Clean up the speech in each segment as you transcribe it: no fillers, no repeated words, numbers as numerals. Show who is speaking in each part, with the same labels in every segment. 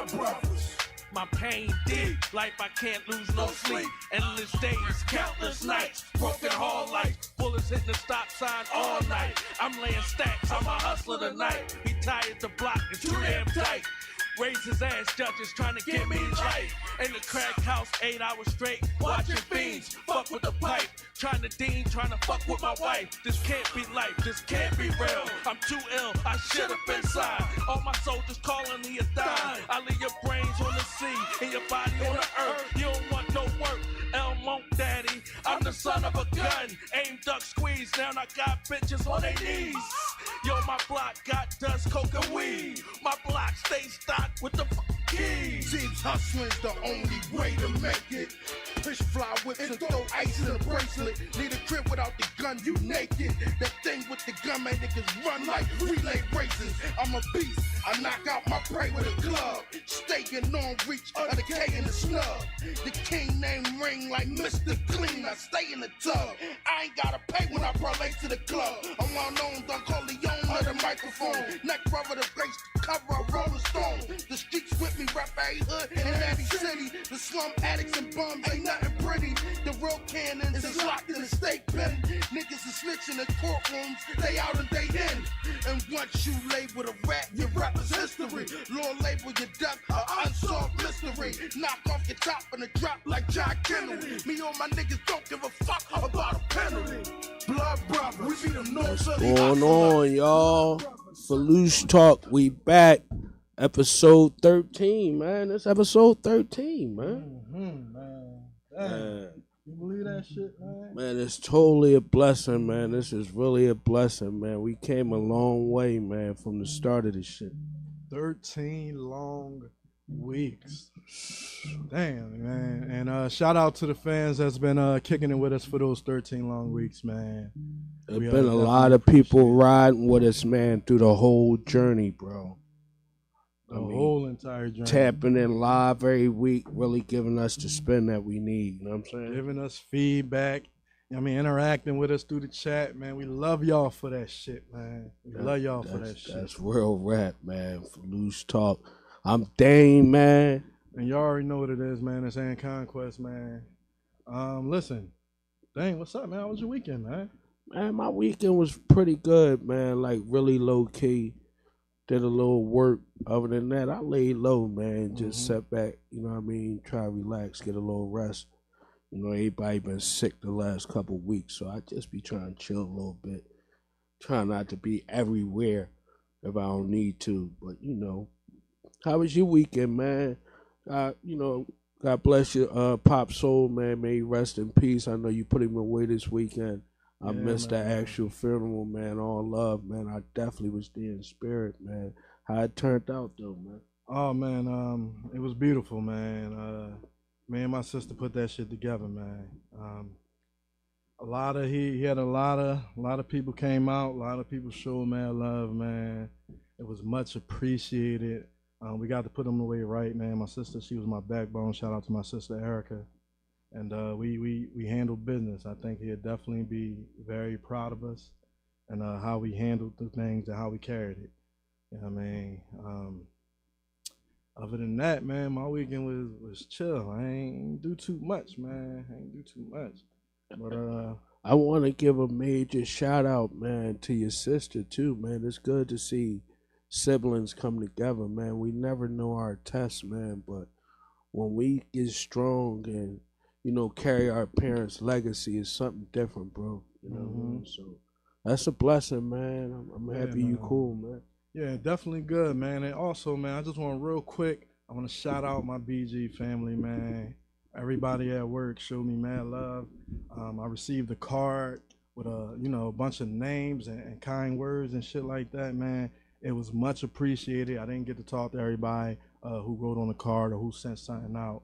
Speaker 1: blood brothers.
Speaker 2: My pain deep, life I can't lose no sleep. Endless days, countless nights, broken heart lights, bullets hitting the stop sign all night. I'm laying stacks, I'm a hustler tonight. He tired the block, it's too damn tight. Raise his ass, judges trying to get me life. In the crack house, 8 hours straight, watching fiends, fuck with the pipe. Trying to dean, trying to fuck with my wife. This can't be life, this can't be real. I'm too ill, I should have been signed. All my soldiers calling me a dime. I leave your brains on the sea and your body on the earth. You don't want no work, El Monk Daddy. I'm the son of a gun, aim, duck, squeeze. Now I got bitches on their knees. Yo, my block got dust, coke, and weed. My block stay stocked with the keys.
Speaker 1: Seems hustling's the only way to make it. Push fly whips and throw ice in a bracelet. Need a crib without the gun, you naked. That thing with the gun made niggas run like relay races. I'm a beast, I knock out my prey with a glove. Staying on reach of the K and the snub. The king name ring like Mr. Clean. I stay in the tub. I ain't gotta pay when I parlay to the club. I'm well known, Don Corleone of the microphone. Neck brother the grace to cover a Rolling Stone. The streets with me, rap every hood in every city. The slum addicts and bums ain't nothing pretty. The real cannons is locked in the state pen. Niggas is snitching in courtrooms, they out and they in. And once you label a rap, your rap is history. Law label your death, an unsolved mystery. Knock off your top and a drop like John Kennedy. Me or my niggas don't give a fuck about a penalty. Blood brother, we be them north.
Speaker 3: What's going on, y'all? Filoosh Talk, we back. Episode 13, man. It's episode 13, man.
Speaker 4: Man. Damn. You believe that shit, man?
Speaker 3: Man, it's totally a blessing, man. This is really a blessing, man. We came a long way, man, from the start of this shit.
Speaker 4: 13 long weeks. Damn, man. And shout out to the fans that's been kicking it with us for those 13 long weeks, man.
Speaker 3: There's been a lot of people riding with us, man, through the whole journey, bro.
Speaker 4: The whole entire journey.
Speaker 3: Tapping in live every week, really giving us the spin that we need. You know what I'm saying?
Speaker 4: Giving us feedback. I mean, interacting with us through the chat, man. We love y'all for that shit, man. We love y'all for that shit.
Speaker 3: That's real rap, man. Filoosh Talk. I'm Dane, man.
Speaker 4: And you already know what it is, man. It's Ann Conquest, man. Listen, Dane, what's up, man? How was your weekend, man?
Speaker 3: Man, my weekend was pretty good, man. Like, really low-key. Did a little work. Other than that, I laid low, man. Just sat back, you know what I mean? Try to relax, get a little rest. You know, everybody been sick the last couple weeks, so I just be trying to chill a little bit. Trying not to be everywhere if I don't need to. But, you know, how was your weekend, man? You know, God bless you, Pop Soul, man. May he rest in peace. I know you put him away this weekend. I missed that actual funeral, man. All love, man. I definitely was there in spirit, man. How it turned out, though, man.
Speaker 4: Oh, man, it was beautiful, man. Me and my sister put that shit together, man. He had a lot of people came out. A lot of people showed mad love, man. It was much appreciated. We got to put him away right, man. My sister, she was my backbone. Shout out to my sister Erica. And we handled business. I think he'd definitely be very proud of us and how we handled the things and how we carried it. You know what I mean? Other than that, man, my weekend was chill. I ain't do too much, man. But
Speaker 3: I want to give a major shout out, man, to your sister, too, man. It's good to see siblings come together, man. We never know our tests, man, but when we get strong and you know, carry our parents' legacy is something different, bro. You know what I mean? So that's a blessing, man. I'm happy you cool, man.
Speaker 4: Yeah, definitely good, man. And also, man, I just want real quick, I want to shout out my BG family, man. Everybody at work showed me mad love. I received a card with a bunch of names and kind words and shit like that, man. It was much appreciated. I didn't get to talk to everybody who wrote on the card or who sent something out.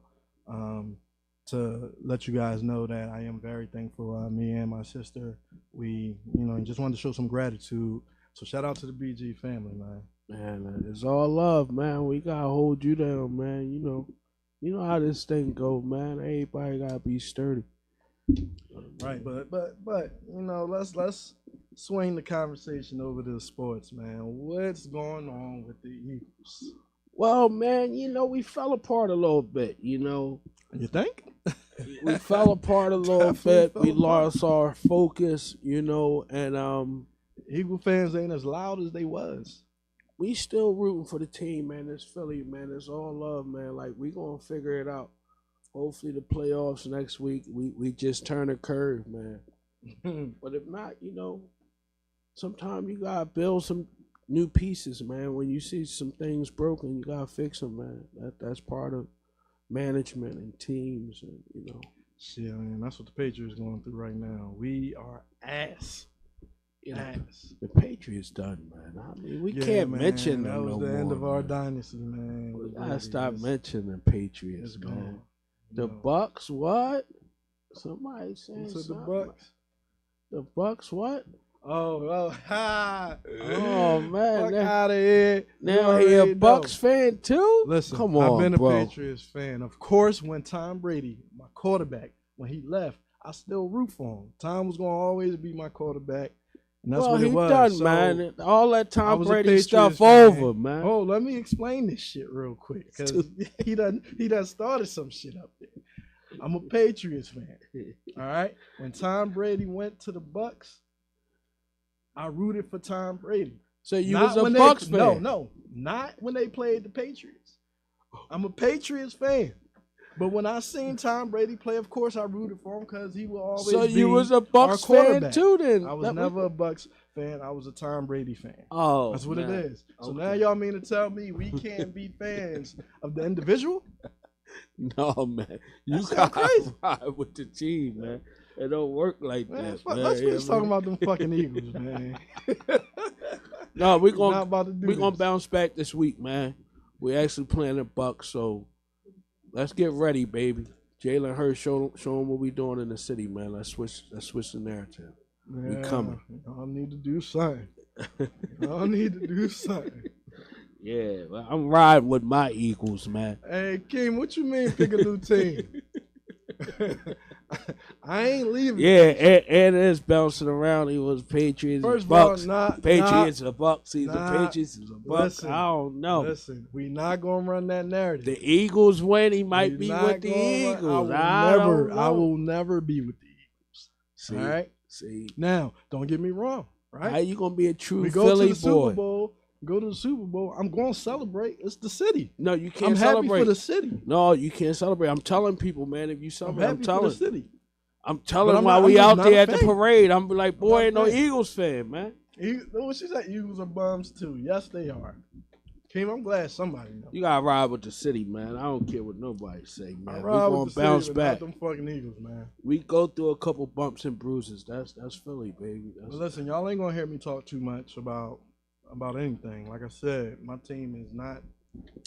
Speaker 4: To let you guys know that I am very thankful. Me and my sister, we, just wanted to show some gratitude. So shout out to the BG family, man.
Speaker 3: Man, it's all love, man. We gotta hold you down, man. You know how this thing go, man. Everybody gotta be sturdy.
Speaker 4: Right, but let's swing the conversation over to the sports, man. What's going on with the Eagles?
Speaker 3: Well, man, we fell apart a little bit.
Speaker 4: You think?
Speaker 3: We fell apart a little
Speaker 4: Definitely
Speaker 3: bit. We
Speaker 4: fell apart.
Speaker 3: lost our focus, and
Speaker 4: Eagle fans ain't as loud as they was.
Speaker 3: we still rooting for the team, man. It's Philly, man. It's all love, man. Like, we gonna figure it out. Hopefully, the playoffs next week, we just turn a curve, man. But if not, sometimes you gotta build some new pieces, man. When you see some things broken, you gotta fix them, man. That's part of management and teams, and
Speaker 4: Shit, man, that's what the Patriots going through right now. We are ass. Ass.
Speaker 3: the Patriots done, man. I mean, we can't
Speaker 4: man,
Speaker 3: mention
Speaker 4: that
Speaker 3: them
Speaker 4: was
Speaker 3: no
Speaker 4: the end
Speaker 3: more,
Speaker 4: of our
Speaker 3: man.
Speaker 4: dynasty, man.
Speaker 3: We
Speaker 4: It
Speaker 3: gotta
Speaker 4: really
Speaker 3: stop
Speaker 4: is.
Speaker 3: mentioning Patriots,
Speaker 4: It's
Speaker 3: man.
Speaker 4: gone.
Speaker 3: The
Speaker 4: No.
Speaker 3: Bucks, what? Somebody saying
Speaker 4: Who said the
Speaker 3: something.
Speaker 4: Bucks?
Speaker 3: The Bucks, what?
Speaker 4: Ha!
Speaker 3: Oh, man,
Speaker 4: Fuck
Speaker 3: that-
Speaker 4: out of here.
Speaker 3: Now
Speaker 4: You
Speaker 3: he a
Speaker 4: already
Speaker 3: Bucks
Speaker 4: know.
Speaker 3: fan too?
Speaker 4: Listen,
Speaker 3: Come on,
Speaker 4: I've been
Speaker 3: bro.
Speaker 4: a Patriots fan. Of course, when Tom Brady, my quarterback, when he left, I still root for him. Tom was gonna always be my quarterback, and that's
Speaker 3: well,
Speaker 4: what
Speaker 3: he
Speaker 4: it was.
Speaker 3: done,
Speaker 4: So,
Speaker 3: man. All that
Speaker 4: I
Speaker 3: Tom
Speaker 4: was a
Speaker 3: Brady
Speaker 4: Patriots
Speaker 3: stuff
Speaker 4: fan.
Speaker 3: over, man.
Speaker 4: Oh, let me explain this shit real quick, because he done started some shit up there. I'm a Patriots fan. All right. When Tom Brady went to the Bucks, I rooted for Tom Brady.
Speaker 3: So you
Speaker 4: Not
Speaker 3: was a
Speaker 4: when
Speaker 3: Bucks fan?
Speaker 4: No, not when they played the Patriots. I'm a Patriots fan. But when I seen Tom Brady play, of course I rooted for him because he will always
Speaker 3: So
Speaker 4: be
Speaker 3: you was a
Speaker 4: our
Speaker 3: Bucks fan
Speaker 4: quarterback.
Speaker 3: too, then?
Speaker 4: I was never a Bucks fan. I was a Tom Brady fan.
Speaker 3: Oh,
Speaker 4: That's what
Speaker 3: man.
Speaker 4: it is. So
Speaker 3: Okay.
Speaker 4: now y'all mean to tell me we can't be fans of the individual?
Speaker 3: No, man. You
Speaker 4: That sound
Speaker 3: gotta
Speaker 4: crazy.
Speaker 3: ride with the team, man. It don't work like
Speaker 4: Man,
Speaker 3: that,
Speaker 4: fuck,
Speaker 3: man.
Speaker 4: let's
Speaker 3: You know
Speaker 4: finish
Speaker 3: what I
Speaker 4: talking
Speaker 3: mean?
Speaker 4: about them fucking Eagles, man.
Speaker 3: No, we're
Speaker 4: Not
Speaker 3: gonna
Speaker 4: about to do
Speaker 3: we gonna
Speaker 4: this.
Speaker 3: bounce back this week, man. We actually playing the Bucks, so let's get ready, baby. Jalen Hurts, show them what we doing in the city, man. Let's switch the narrative. We coming.
Speaker 4: Y'all need to do something. Y'all need to do something.
Speaker 3: Yeah, well, I'm riding with my Eagles, man.
Speaker 4: Hey, Kim, what you mean pick a new team? I ain't leaving.
Speaker 3: Yeah, and it's bouncing around. He was Patriots,
Speaker 4: First of all,
Speaker 3: Bucks.
Speaker 4: not
Speaker 3: Patriots, a Bucks. He's
Speaker 4: nah,
Speaker 3: a Patriots, he's a Bucks.
Speaker 4: listen,
Speaker 3: I don't know.
Speaker 4: Listen, we not gonna run that narrative.
Speaker 3: The Eagles win. He might
Speaker 4: We
Speaker 3: be
Speaker 4: not
Speaker 3: with the
Speaker 4: gonna run-
Speaker 3: Eagles.
Speaker 4: I will never be with the Eagles.
Speaker 3: See,
Speaker 4: All right.
Speaker 3: see.
Speaker 4: Now, don't get me wrong.
Speaker 3: How
Speaker 4: Right.
Speaker 3: you gonna be a true
Speaker 4: We go
Speaker 3: Philly
Speaker 4: to the
Speaker 3: boy?
Speaker 4: Super Bowl. Go to the Super Bowl. I'm going to celebrate. It's the city.
Speaker 3: No, you can't
Speaker 4: I'm happy
Speaker 3: celebrate.
Speaker 4: for the city.
Speaker 3: No, you can't celebrate. I'm telling people, man. If you
Speaker 4: I'm
Speaker 3: celebrate, I'm
Speaker 4: happy for
Speaker 3: telling.
Speaker 4: the city.
Speaker 3: I'm telling
Speaker 4: I'm
Speaker 3: while
Speaker 4: not-
Speaker 3: we
Speaker 4: I'm
Speaker 3: out
Speaker 4: just
Speaker 3: there
Speaker 4: not
Speaker 3: at
Speaker 4: a
Speaker 3: the
Speaker 4: fan.
Speaker 3: parade. I'm like, boy,
Speaker 4: not
Speaker 3: ain't no
Speaker 4: a fan.
Speaker 3: Eagles fan, man.
Speaker 4: What she said, Eagles are bums too. Yes, they are. Kim, I'm glad somebody knows.
Speaker 3: You gotta ride with the city, man. I don't care what nobody say,
Speaker 4: I
Speaker 3: man. We
Speaker 4: ride
Speaker 3: gonna
Speaker 4: with the
Speaker 3: bounce
Speaker 4: city, but
Speaker 3: back.
Speaker 4: not them fucking Eagles, man.
Speaker 3: We go through a couple bumps and bruises. That's Philly, baby.
Speaker 4: But listen, y'all ain't gonna hear me talk too much about anything. Like I said, my team is not.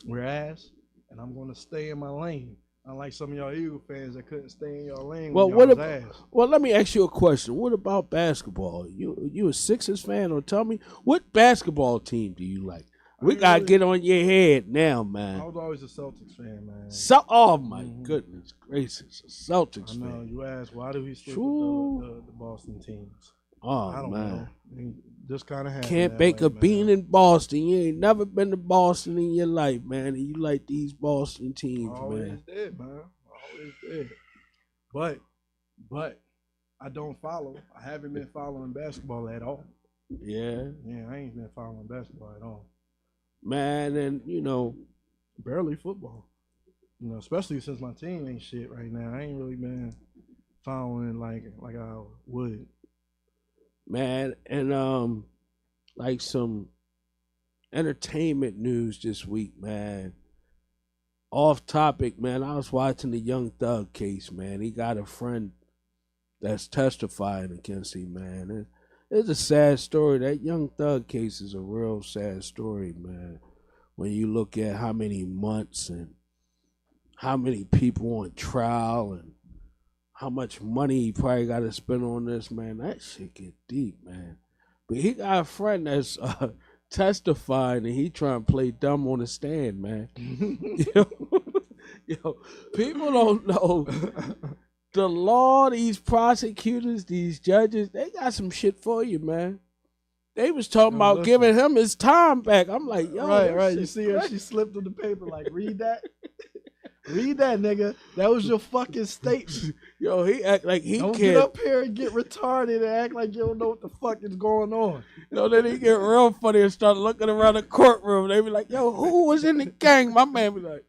Speaker 4: We're ass, and I'm gonna stay in my lane. Unlike some of y'all Eagle fans that couldn't stay in your lane.
Speaker 3: Well,
Speaker 4: when
Speaker 3: what
Speaker 4: y'all was
Speaker 3: about?
Speaker 4: ass.
Speaker 3: Well, let me ask you a question. What about basketball? You a Sixers fan? Or tell me what basketball team do you like? We
Speaker 4: ain't
Speaker 3: gotta
Speaker 4: really-
Speaker 3: get on your head now,
Speaker 4: I
Speaker 3: man.
Speaker 4: was always a Celtics fan, man.
Speaker 3: Oh my
Speaker 4: Mhm.
Speaker 3: goodness gracious, a Celtics
Speaker 4: I know
Speaker 3: fan.
Speaker 4: you asked why do we stick
Speaker 3: True.
Speaker 4: with the Boston teams?
Speaker 3: Oh
Speaker 4: I don't
Speaker 3: man.
Speaker 4: know. I mean, just kind of happened.
Speaker 3: Can't
Speaker 4: that
Speaker 3: bake
Speaker 4: way,
Speaker 3: a bean
Speaker 4: man.
Speaker 3: in Boston. You ain't never been to Boston in your life, man. And you like these Boston teams,
Speaker 4: Always
Speaker 3: man.
Speaker 4: did, man. Always did. But I don't follow. I haven't been following basketball at all.
Speaker 3: Yeah,
Speaker 4: Yeah, I ain't been following basketball at all.
Speaker 3: man. And
Speaker 4: Barely football. You know, especially since my team ain't shit right now. I ain't really been following like I would.
Speaker 3: man, and like some entertainment news this week, man. Off topic, man. I was watching the Young Thug case, man. He got a friend that's testifying against him, man. It's a sad story. That Young Thug case is a real sad story, man. When you look at how many months and how many people on trial and how much money he probably got to spend on this, man, that shit get deep, man. But he got a friend that's testifying and he trying to play dumb on the stand, man. Yo, people don't know the law. These prosecutors, these judges, they got some shit for you, man. They was talking about giving him his time back. I'm like, yo.
Speaker 4: Right. You see her? She slipped on the paper like, read that. Read that, nigga. That was your fucking statement.
Speaker 3: Yo, he act like he
Speaker 4: don't
Speaker 3: can't.
Speaker 4: Get up here and get retarded and act like you don't know what the fuck is going on.
Speaker 3: Then he get real funny and start looking around the courtroom. They be like, yo, who was in the gang? My man be like,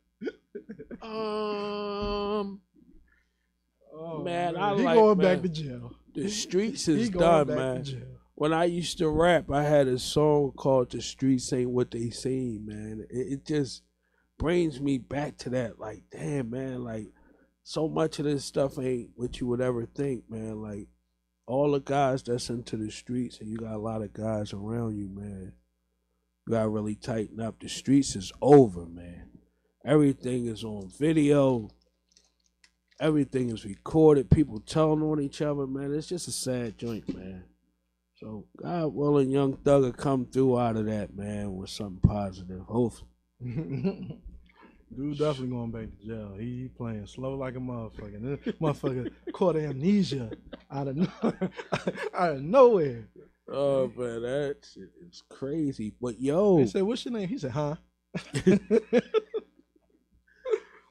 Speaker 3: man, I
Speaker 4: he
Speaker 3: like,
Speaker 4: going
Speaker 3: man,
Speaker 4: back to jail.
Speaker 3: The streets is done, man. When I used to rap, I had a song called "The Streets Ain't What They Seem," man. It just brings me back to that. Like, damn, man, like so much of this stuff ain't what you would ever think, man. Like all the guys that's into the streets, and you got a lot of guys around you, man. You gotta really tighten up. The streets is over, man. Everything is on video. Everything is recorded. People telling on each other, man. It's just a sad joint, man. So, God willing, Young Thug will come through out of that, man, with something positive. Hopefully.
Speaker 4: Dude definitely going back to jail. He playing slow like a motherfucker. This motherfucker caught amnesia out of nowhere.
Speaker 3: Oh, man, that shit is crazy. But, yo.
Speaker 4: They said, what's your name? He said, huh?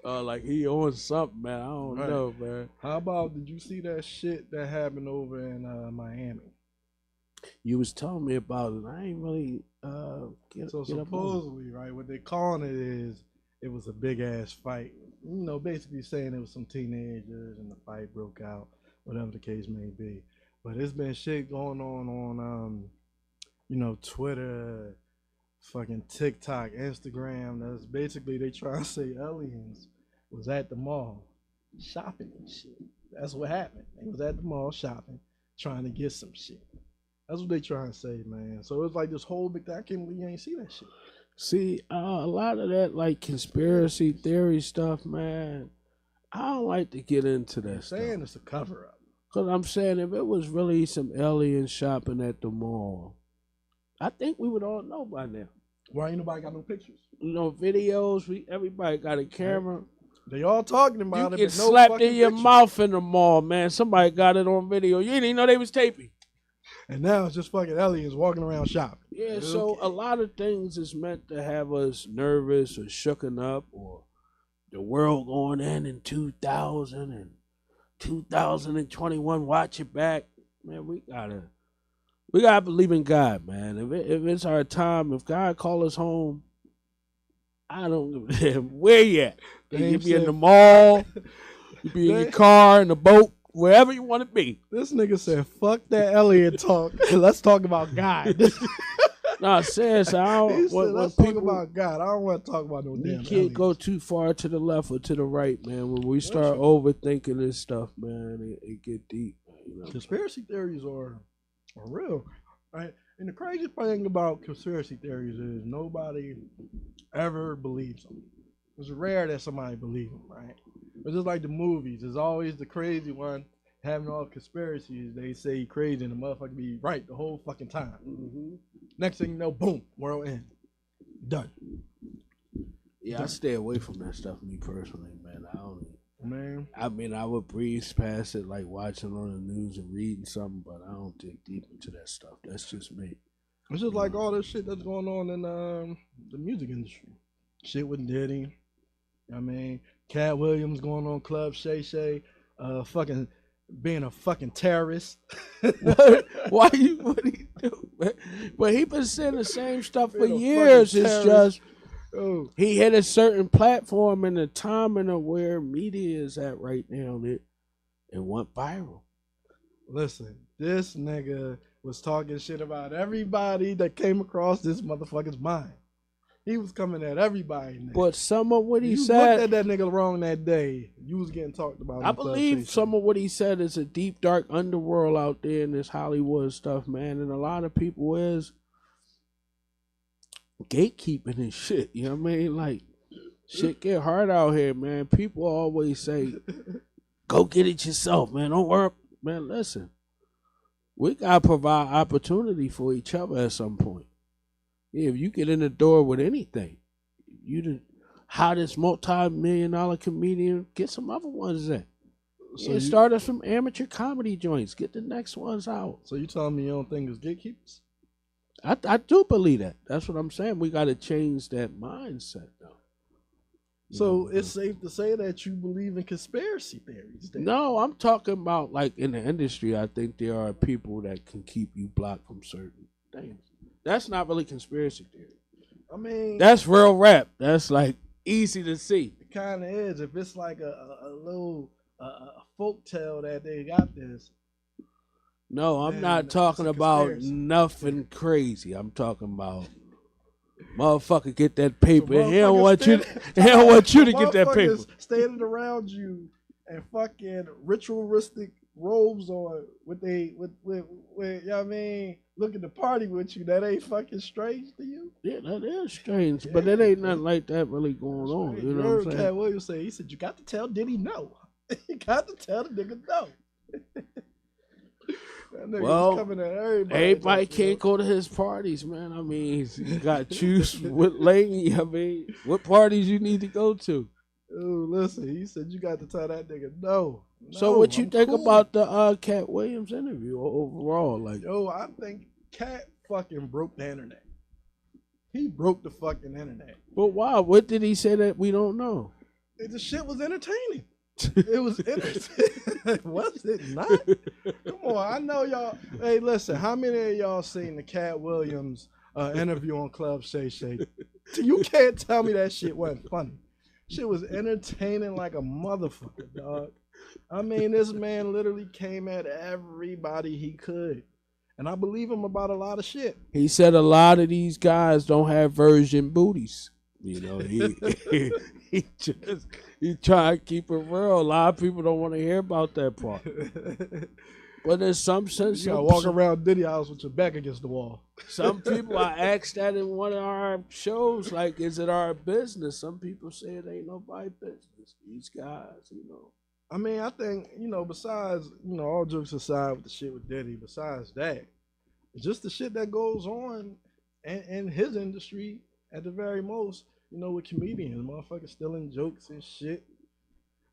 Speaker 3: Like he on something, man. I don't know, man.
Speaker 4: How about, did you see that shit that happened over in Miami?
Speaker 3: You was telling me about it. I ain't really get
Speaker 4: supposedly, right, what they calling it is it was a big ass fight. You know, basically saying it was some teenagers and the fight broke out, whatever the case may be. But it's been shit going on you know, Twitter, fucking TikTok, Instagram. That's basically they trying to say aliens was at the mall shopping and shit. That's what happened. They was at the mall shopping, trying to get some shit. That's what they trying to say, man. So it's like this whole big thing. I can't believe you ain't see that shit.
Speaker 3: See, a lot of that like conspiracy theory stuff, man. I don't like to get into that stuff.
Speaker 4: Saying it's a cover up.
Speaker 3: Cause I'm saying if it was really some alien shopping at the mall, I think we would all know by now.
Speaker 4: Why ain't nobody got no pictures?
Speaker 3: You know, videos. Everybody got a camera.
Speaker 4: They all talking about it.
Speaker 3: You get slapped in your mouth in the mall, man. Somebody got it on video. You didn't even know they was taping.
Speaker 4: And now it's just fucking aliens walking around shopping.
Speaker 3: Yeah, so a lot of things is meant to have us nervous or shooken up, or the world going in 2000 and 2021. Watch it back, man. We gotta believe in God, man. If it's our time, if God call us home, I don't give a damn where you at. You be in the mall, you be in your car, in the boat, wherever you want to be.
Speaker 4: This nigga said, fuck that alien talk. Let's talk about God.
Speaker 3: Nah, seriously,
Speaker 4: let's talk about God. I don't want to talk about no damn
Speaker 3: aliens.
Speaker 4: You
Speaker 3: can't go too far to the left or to the right, man. When we start overthinking this stuff, man, it get deep. You know?
Speaker 4: Conspiracy theories are real, right? And the crazy thing about conspiracy theories is nobody ever believes them. It's rare that somebody believes them, right? It's just like the movies. It's always the crazy one having all the conspiracies. They say crazy and the motherfucker be right the whole fucking time. Mm-hmm. Next thing you know, boom, world end. Done.
Speaker 3: Yeah, I stay away from that stuff, me personally, man.
Speaker 4: Man.
Speaker 3: I mean, I would breeze past it like watching on the news and reading something, but I don't dig deep into that stuff. That's just me.
Speaker 4: It's just like all this shit that's going on in the music industry. Shit with Diddy. I mean, Cat Williams going on Club Shay Shay, fucking being a fucking terrorist.
Speaker 3: What he do, man? But he been saying the same stuff for years. It's just he hit a certain platform and the timing of where media is at right now. It went viral.
Speaker 4: Listen, this nigga was talking shit about everybody that came across this motherfucker's mind. He was coming at everybody. Now.
Speaker 3: But some of what he
Speaker 4: you
Speaker 3: said,
Speaker 4: looked at that nigga wrong that day. You was getting talked about.
Speaker 3: I believe some of what he said is a deep, dark underworld out there in this Hollywood stuff, man. And a lot of people is gatekeeping and shit. You know what I mean? Like, shit get hard out here, man. People always say, go get it yourself, man. Don't worry. Man, listen. We got to provide opportunity for each other at some point. Yeah, if you get in the door with anything, you the hottest multi-million-dollar comedian, get some other ones in. So you start us from amateur comedy joints. Get the next ones out.
Speaker 4: So you telling me you don't think it's gatekeepers?
Speaker 3: I do believe that. That's what I'm saying. We got to change that mindset, though.
Speaker 4: So it's safe to say that you believe in conspiracy theories. Then.
Speaker 3: No, I'm talking about like in the industry. I think there are people that can keep you blocked from certain things. That's not really conspiracy theory.
Speaker 4: I mean,
Speaker 3: that's real rap. That's like easy to see.
Speaker 4: It kind of is. If it's like a little folk tale that they got this.
Speaker 3: No, I'm not talking about nothing crazy. I'm talking about motherfucker get that paper.
Speaker 4: So
Speaker 3: he don't want you to get that paper.
Speaker 4: Standing around you and fucking ritualistic robes on with you know what I mean, looking to party with you. That ain't fucking strange to you?
Speaker 3: Yeah, that is strange. But it ain't nothing like that really going on. You know what I'm saying?
Speaker 4: Cat Williams say, he said, you got to tell Diddy no. You got to tell the nigga no.
Speaker 3: Well, everybody can't go to his parties, man. I mean, you got to choose what lane. I mean, what parties you need to go to.
Speaker 4: Oh, listen, he said you got to tell that nigga no.
Speaker 3: So what you think about the Cat Williams interview overall? Like,
Speaker 4: yo, I think Cat fucking broke the internet. He broke the fucking internet.
Speaker 3: But why? What did he say that we don't know?
Speaker 4: The shit was entertaining. It was entertaining. Was it not? Come on, I know y'all. Hey, listen, how many of y'all seen the Cat Williams interview on Club Shay Shay? You can't tell me that shit wasn't funny. Shit was entertaining like a motherfucker, dog. I mean, this man literally came at everybody he could. And I believe him about a lot of shit.
Speaker 3: He said a lot of these guys don't have virgin booties. You know, he try to keep it real. A lot of people don't want to hear about that part. But in some sense,
Speaker 4: you gotta walk around Diddy house with your back against the wall.
Speaker 3: Some people, I asked that in one of our shows, like, is it our business? Some people say it ain't nobody's business. These guys, you know.
Speaker 4: I mean, I think, you know, besides, you know, all jokes aside with the shit with Diddy, besides that, just the shit that goes on in his industry at the very most, you know, with comedians, motherfuckers stealing jokes and shit.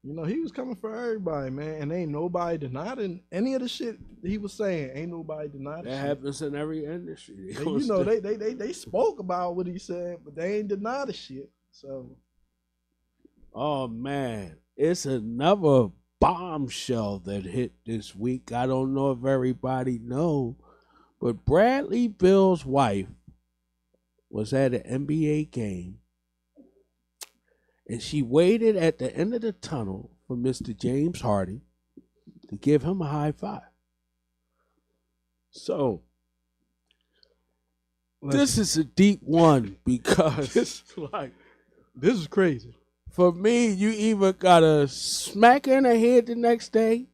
Speaker 4: You know, he was coming for everybody, man, and ain't nobody denying any of the shit he was saying. Ain't nobody denying
Speaker 3: that happens in every industry.
Speaker 4: And, you know, they spoke about what he said, but they ain't deny the shit. So,
Speaker 3: oh man, it's another bombshell that hit this week. I don't know if everybody know, but Bradley Bill's wife was at an NBA game. And she waited at the end of the tunnel for Mr. James Harden to give him a high five. So, this is a deep one because
Speaker 4: this is crazy.
Speaker 3: For me, you either gotta smack her in the head the next day,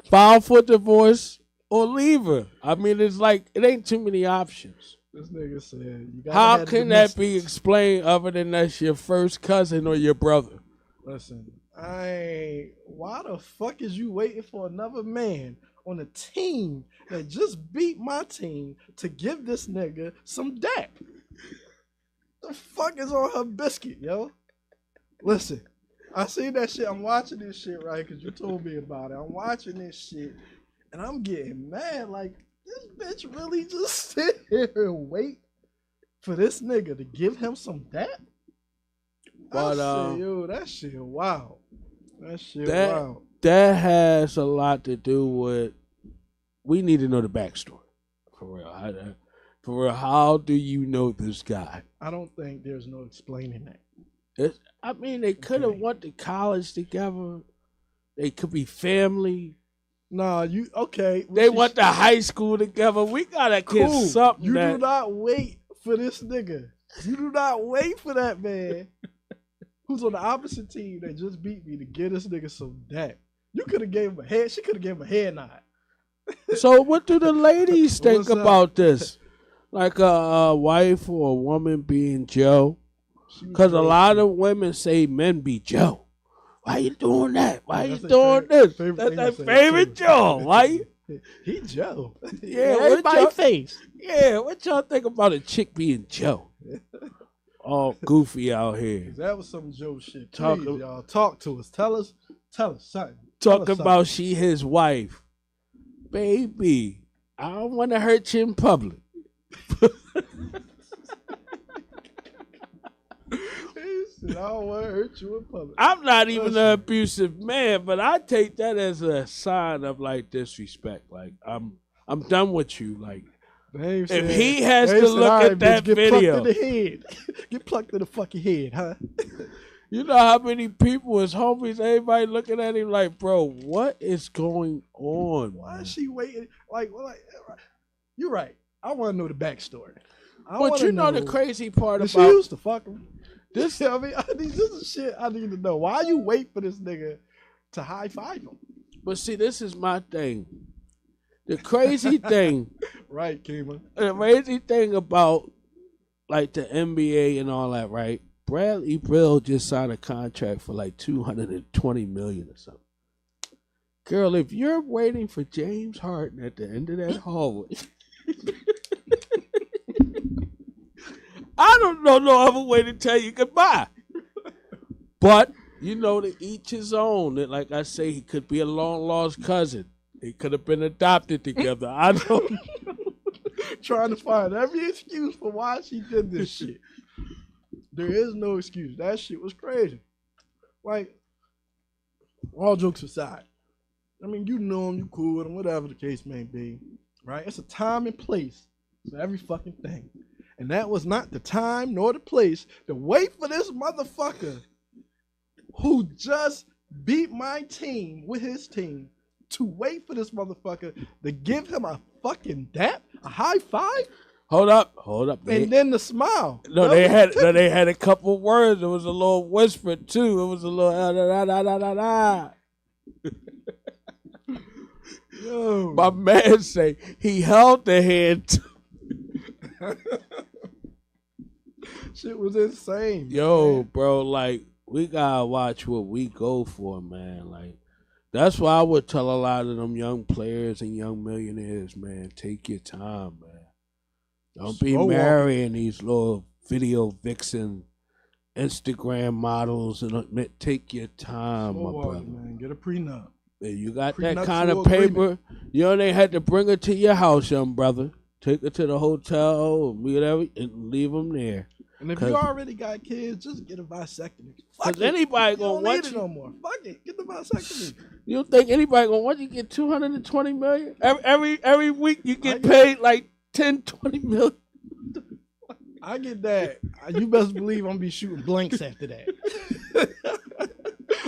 Speaker 3: file for divorce, or leave her. I mean, it's like, it ain't too many options.
Speaker 4: This nigga said, you
Speaker 3: how can that be explained other than that's your first cousin or your brother?
Speaker 4: Listen, why the fuck is you waiting for another man on a team that just beat my team to give this nigga some dap? The fuck is on her biscuit, yo? Listen, I see that shit. I'm watching this shit, right? Because you told me about it. I'm watching this shit, and I'm getting mad. Like, this bitch really just sit here and wait for this nigga to give him some dap? But yo, that shit wild. That shit wild.
Speaker 3: That has a lot to do with, we need to know the backstory. For real. For real, how do you know this guy?
Speaker 4: I don't think there's no explaining that.
Speaker 3: I mean, they could have went to college together. They could be family.
Speaker 4: Nah,
Speaker 3: They went to high school together. We gotta get something.
Speaker 4: You do not wait for this nigga. You do not wait for that man who's on the opposite team that just beat me to get this nigga some dap. You could have gave him a head. She could have gave him a head nod.
Speaker 3: So what do the ladies think about this? Like a wife or a woman being Joe? Because a lot of women say men be Joe. Why you doing that? Why you doing this? That's their favorite Joe. Why?
Speaker 4: He Joe.
Speaker 3: Yeah,
Speaker 4: everybody face.
Speaker 3: Yeah, what y'all think about a chick being Joe? All goofy out here.
Speaker 4: That was some Joe shit. Please, y'all talk to us. Tell us something.
Speaker 3: Talk about she his wife. Baby, I don't want to hurt you in public.
Speaker 4: I don't want to hurt you in public.
Speaker 3: I'm not even an abusive man, but I take that as a sign of like disrespect. Like I'm done with you. Like if he has to look at that video,
Speaker 4: plucked in the head. Get plucked in the fucking head, huh?
Speaker 3: You know how many people, his homies, everybody looking at him like, bro, what is going on?
Speaker 4: Why is she waiting? Like, you're right. I want to know the backstory.
Speaker 3: But you know the crazy part about
Speaker 4: she used to fuck him.
Speaker 3: This,
Speaker 4: I mean, this is shit I need to know. Why you wait for this nigga to high five him?
Speaker 3: But see, this is my thing. The crazy thing,
Speaker 4: right, Kima?
Speaker 3: The crazy thing about like the NBA and all that, right? Bradley Beal just signed a contract for like $220 million or something. Girl, if you're waiting for James Harden at the end of that hallway, I don't know no other way to tell you goodbye. But, you know, to each his own. Like I say, he could be a long-lost cousin. They could have been adopted together. I don't know.
Speaker 4: Trying to find every excuse for why she did this shit. There is no excuse. That shit was crazy. Like, all jokes aside, I mean, you know him, you cool with him, whatever the case may be, right? It's a time and place for every fucking thing. And that was not the time nor the place to wait for this motherfucker who just beat my team with his team to wait for this motherfucker to give him a fucking dap, a high five.
Speaker 3: Hold up.
Speaker 4: And then the smile.
Speaker 3: No, they had a couple words. It was a little whisper too. It was a little da da da da da. Yo. My man say he held the hand.
Speaker 4: Shit was insane.
Speaker 3: Yo,
Speaker 4: man.
Speaker 3: Bro, like we gotta watch what we go for, man. Like that's why I would tell a lot of them young players and young millionaires, man, take your time, man. Don't be marrying these little video vixen Instagram models and take your time, my brother.
Speaker 4: Man. Get a prenup.
Speaker 3: If you got that kind of paper, you know they had to bring her to your house, young brother. Take her to the hotel or whatever and leave them there.
Speaker 4: And if you already got kids, just get a vasectomy.
Speaker 3: Because anybody gonna want
Speaker 4: you no more. Fuck it, get the vasectomy.
Speaker 3: You don't think anybody gonna want you to get $220 million every week? You get paid like 10, 20 million.
Speaker 4: I get that. You best believe I'm gonna be shooting blanks after that.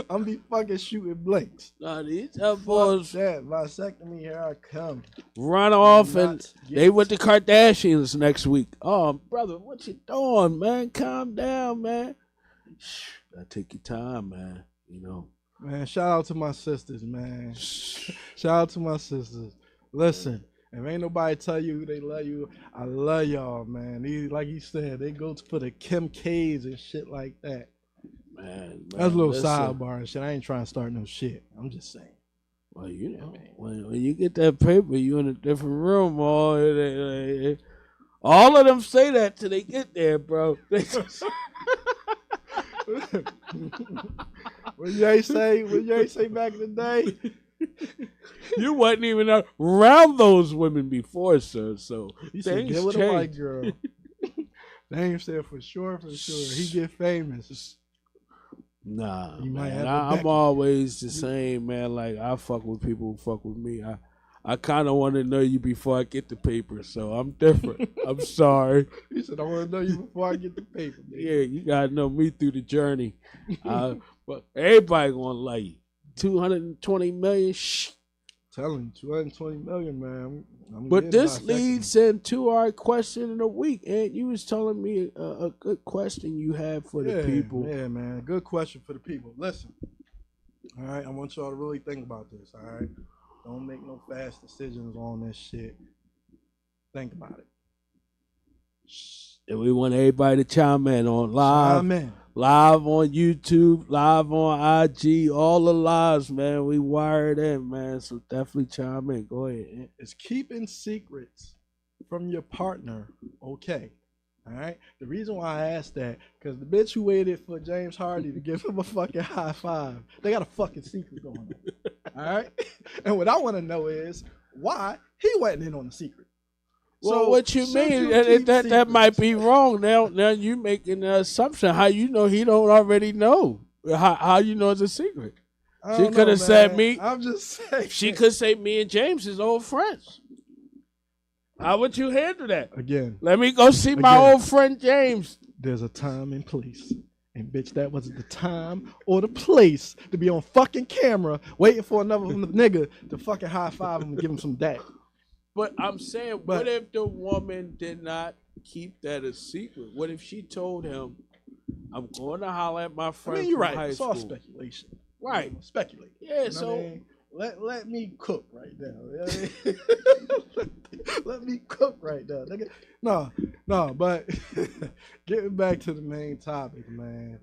Speaker 4: I'm be fucking shooting blanks.
Speaker 3: Nah, these boys
Speaker 4: that vasectomy, here I come.
Speaker 3: Run off and they with the Kardashians next week. Oh, brother, what you doing, man? Calm down, man. Gotta take your time, man. You know.
Speaker 4: Man, shout out to my sisters, man. Shout out to my sisters. Listen. If ain't nobody tell you they love you, I love y'all, man. Like you said, they go for the Kim K's and shit like that. Man, that's a little sidebar and shit. I ain't trying to start no shit. I'm just saying.
Speaker 3: Well, you know, when you get that paper, you in a different room. All of them say that till they get there, bro.
Speaker 4: What you say back in the day?
Speaker 3: You wasn't even around those women before, sir. So
Speaker 4: you said get with a white girl. They ain't said for sure. He get famous.
Speaker 3: Nah, man. I'm always the same, man. Like I fuck with people who fuck with me. I kind of want to know you before I get the paper, so I'm different. I'm sorry.
Speaker 4: He said I want to know you before I get the paper. Man.
Speaker 3: Yeah, you gotta know me through the journey. But everybody gonna like you. 220 million. Shh.
Speaker 4: Telling you, 220 million, man.
Speaker 3: But this leads into our question of the week. And you was telling me a good question you have for the people.
Speaker 4: Yeah, man. Good question for the people. Listen. All right. I want y'all to really think about this. All right. Don't make no fast decisions on this shit. Think about it.
Speaker 3: And we want everybody to chime in on live. Live on YouTube, live on IG, all the lives, man. We wired in, man. So definitely chime in. Go ahead.
Speaker 4: Is keeping secrets from your partner okay? All right. The reason why I asked that, because the bitch who waited for James Harden to give him a fucking high five, they got a fucking secret going on. All right. And what I want to know is why he wasn't in on the secret.
Speaker 3: Well,
Speaker 4: So,
Speaker 3: what you
Speaker 4: should
Speaker 3: mean?
Speaker 4: you
Speaker 3: That
Speaker 4: keep
Speaker 3: that might
Speaker 4: secrets?
Speaker 3: be wrong. Now you making an assumption. How you know he don't already know? How you know it's a secret?
Speaker 4: I
Speaker 3: She
Speaker 4: don't
Speaker 3: could
Speaker 4: know,
Speaker 3: have said
Speaker 4: man.
Speaker 3: me.
Speaker 4: I'm just saying.
Speaker 3: She could say me and James is old friends. How would you handle that?
Speaker 4: Again,
Speaker 3: Let me go see my
Speaker 4: Again.
Speaker 3: old friend James.
Speaker 4: there's a time and place. And bitch, that wasn't the time or the place to be on fucking camera waiting for another nigga to fucking high five him and give him some dap.
Speaker 3: But I'm saying, what if the woman did not keep that a secret? What if she told him, "I'm going to holler at my
Speaker 4: I
Speaker 3: friend
Speaker 4: mean, you're
Speaker 3: from
Speaker 4: right.
Speaker 3: high
Speaker 4: It's
Speaker 3: school."
Speaker 4: all speculation.
Speaker 3: Right.
Speaker 4: Speculate.
Speaker 3: Yeah.
Speaker 4: You know what
Speaker 3: So
Speaker 4: I mean? Let me cook right now. You know what I mean? Let me cook right now, nigga. No, but getting back to the main topic, man.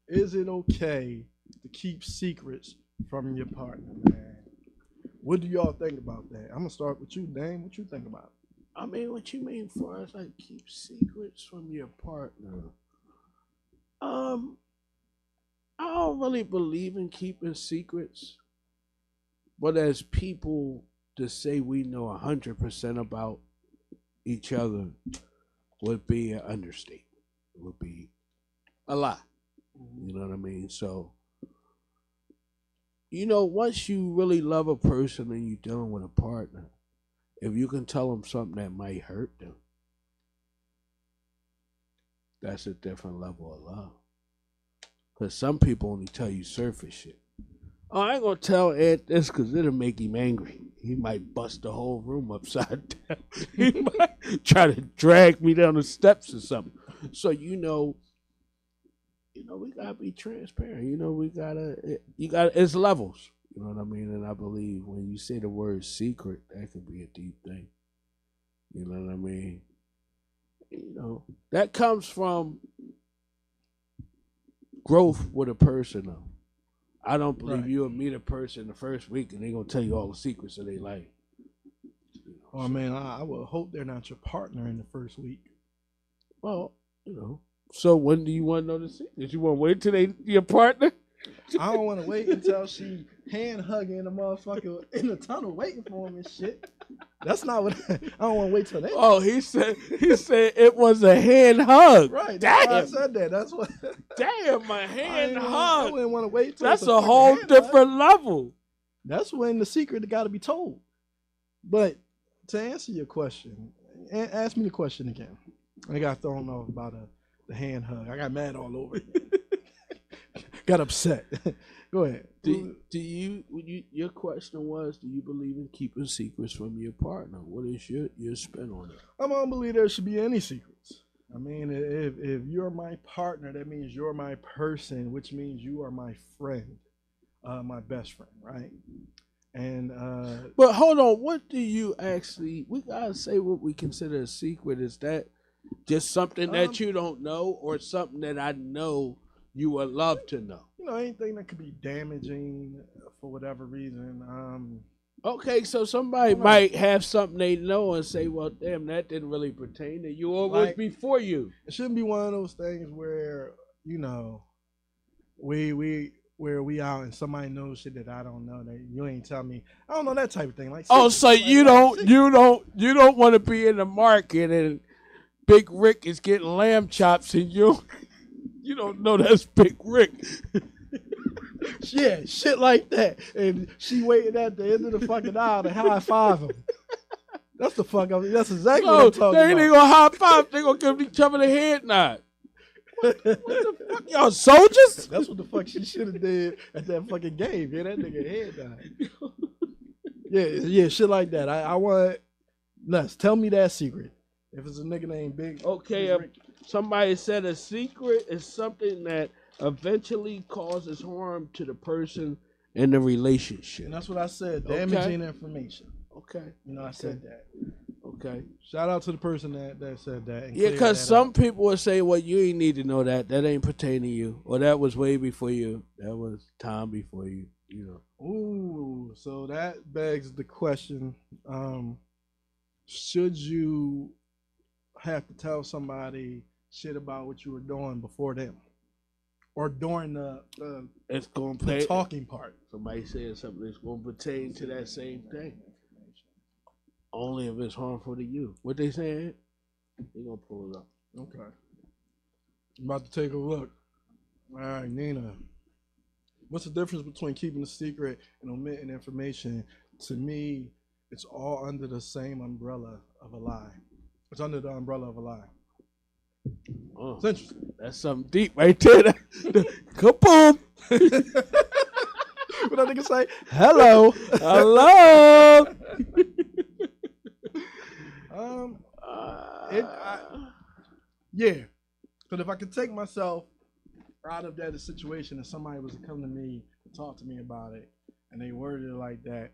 Speaker 4: Is it okay to keep secrets from your partner, man? What do y'all think about that? I'm gonna start with you, Dame. What you think about it?
Speaker 3: I mean, what you mean for us? Like keep secrets from your partner? I don't really believe in keeping secrets, but as people to say we know 100% about each other would be an understatement. It would be a lie. You know what I mean? So, once you really love a person and you're dealing with a partner, if you can tell them something that might hurt them, that's a different level of love. Because some people only tell you surface shit. Oh, I ain't gonna tell Ed this because it'll make him angry. He might bust the whole room upside down. He might try to drag me down the steps or something. So we gotta be transparent. It's levels. You know what I mean? And I believe when you say the word secret, that could be a deep thing. You know what I mean? That comes from growth with a person, though. I don't believe you'll meet a person the first week and they're gonna tell you all the secrets of their life.
Speaker 4: Oh man, I would hope they're not your partner in the first week.
Speaker 3: Well, So when do you want to know the secrets? You want to wait till they your partner?
Speaker 4: I don't want to wait until she hand hugging the motherfucker in the tunnel waiting for him and shit. That's not what I don't want to wait till that.
Speaker 3: Oh, he said it was a hand hug.
Speaker 4: Right.
Speaker 3: Damn.
Speaker 4: I said that. That's what.
Speaker 3: Damn, a hand
Speaker 4: I
Speaker 3: hug.
Speaker 4: wouldn't want to wait till
Speaker 3: That's
Speaker 4: it's
Speaker 3: a
Speaker 4: fucking
Speaker 3: whole
Speaker 4: hand
Speaker 3: different
Speaker 4: hug.
Speaker 3: level.
Speaker 4: That's when the secret got to be told. But to answer your question, ask me the question again. I got thrown off about the hand hug. I got mad all over again. Got upset. Go ahead.
Speaker 3: Your question was, do you believe in keeping secrets from your partner? What is your spin on it?
Speaker 4: I don't believe there should be any secrets. I mean, if you're my partner, that means you're my person, which means you are my friend, my best friend, right? And
Speaker 3: but hold on, what do you actually? We gotta say what we consider a secret. Is that just something that you don't know, or something that I know you would love to know?
Speaker 4: Anything that could be damaging for whatever reason.
Speaker 3: Okay, so somebody might have something they know and say, "Well, damn, that didn't really pertain to you, or was before you."
Speaker 4: It shouldn't be one of those things where we out and somebody knows shit that I don't know that you ain't tell me. I don't know, that type of thing. Like,
Speaker 3: so you don't want to be in the market and Big Rick is getting lamb chops and you don't know that's Big Rick.
Speaker 4: Yeah, shit like that. And she waiting at the end of the fucking aisle to high five him. That's the fuck up. That's exactly what I'm talking
Speaker 3: they
Speaker 4: about.
Speaker 3: ain't gonna high five. They gonna give each other the head nod. What the fuck, y'all soldiers?
Speaker 4: That's what the fuck she should have did at that fucking game. Yeah, that nigga head nod. Yeah, shit like that. I want nuts. Tell me that secret. If it's a nigga named Big.
Speaker 3: Okay, somebody said a secret is something that eventually causes harm to the person in the relationship.
Speaker 4: And that's what I said. Damaging information.
Speaker 3: Okay.
Speaker 4: I said that.
Speaker 3: Okay.
Speaker 4: Shout out to the person that said that.
Speaker 3: Yeah, because some people will say, well, you ain't need to know that. That ain't pertaining to you. Or that was way before you. That was time before you,
Speaker 4: Ooh, so that begs the question, should you have to tell somebody shit about what you were doing before them? Or during the talking part?
Speaker 3: Somebody said something that's going to pertain to that same thing. Only if it's harmful to you. What they saying? They gonna pull it up.
Speaker 4: Okay. I'm about to take a look. All right, Nina. What's the difference between keeping a secret and omitting information? To me, it's all under the same umbrella of a lie. It's under the umbrella of a lie.
Speaker 3: Oh,
Speaker 4: It's interesting.
Speaker 3: that's something deep right there. Kaboom!
Speaker 4: What that nigga say?
Speaker 3: Hello, hello.
Speaker 4: Yeah. But if I could take myself out of that situation and somebody was to come to me and talk to me about it and they worded it like that,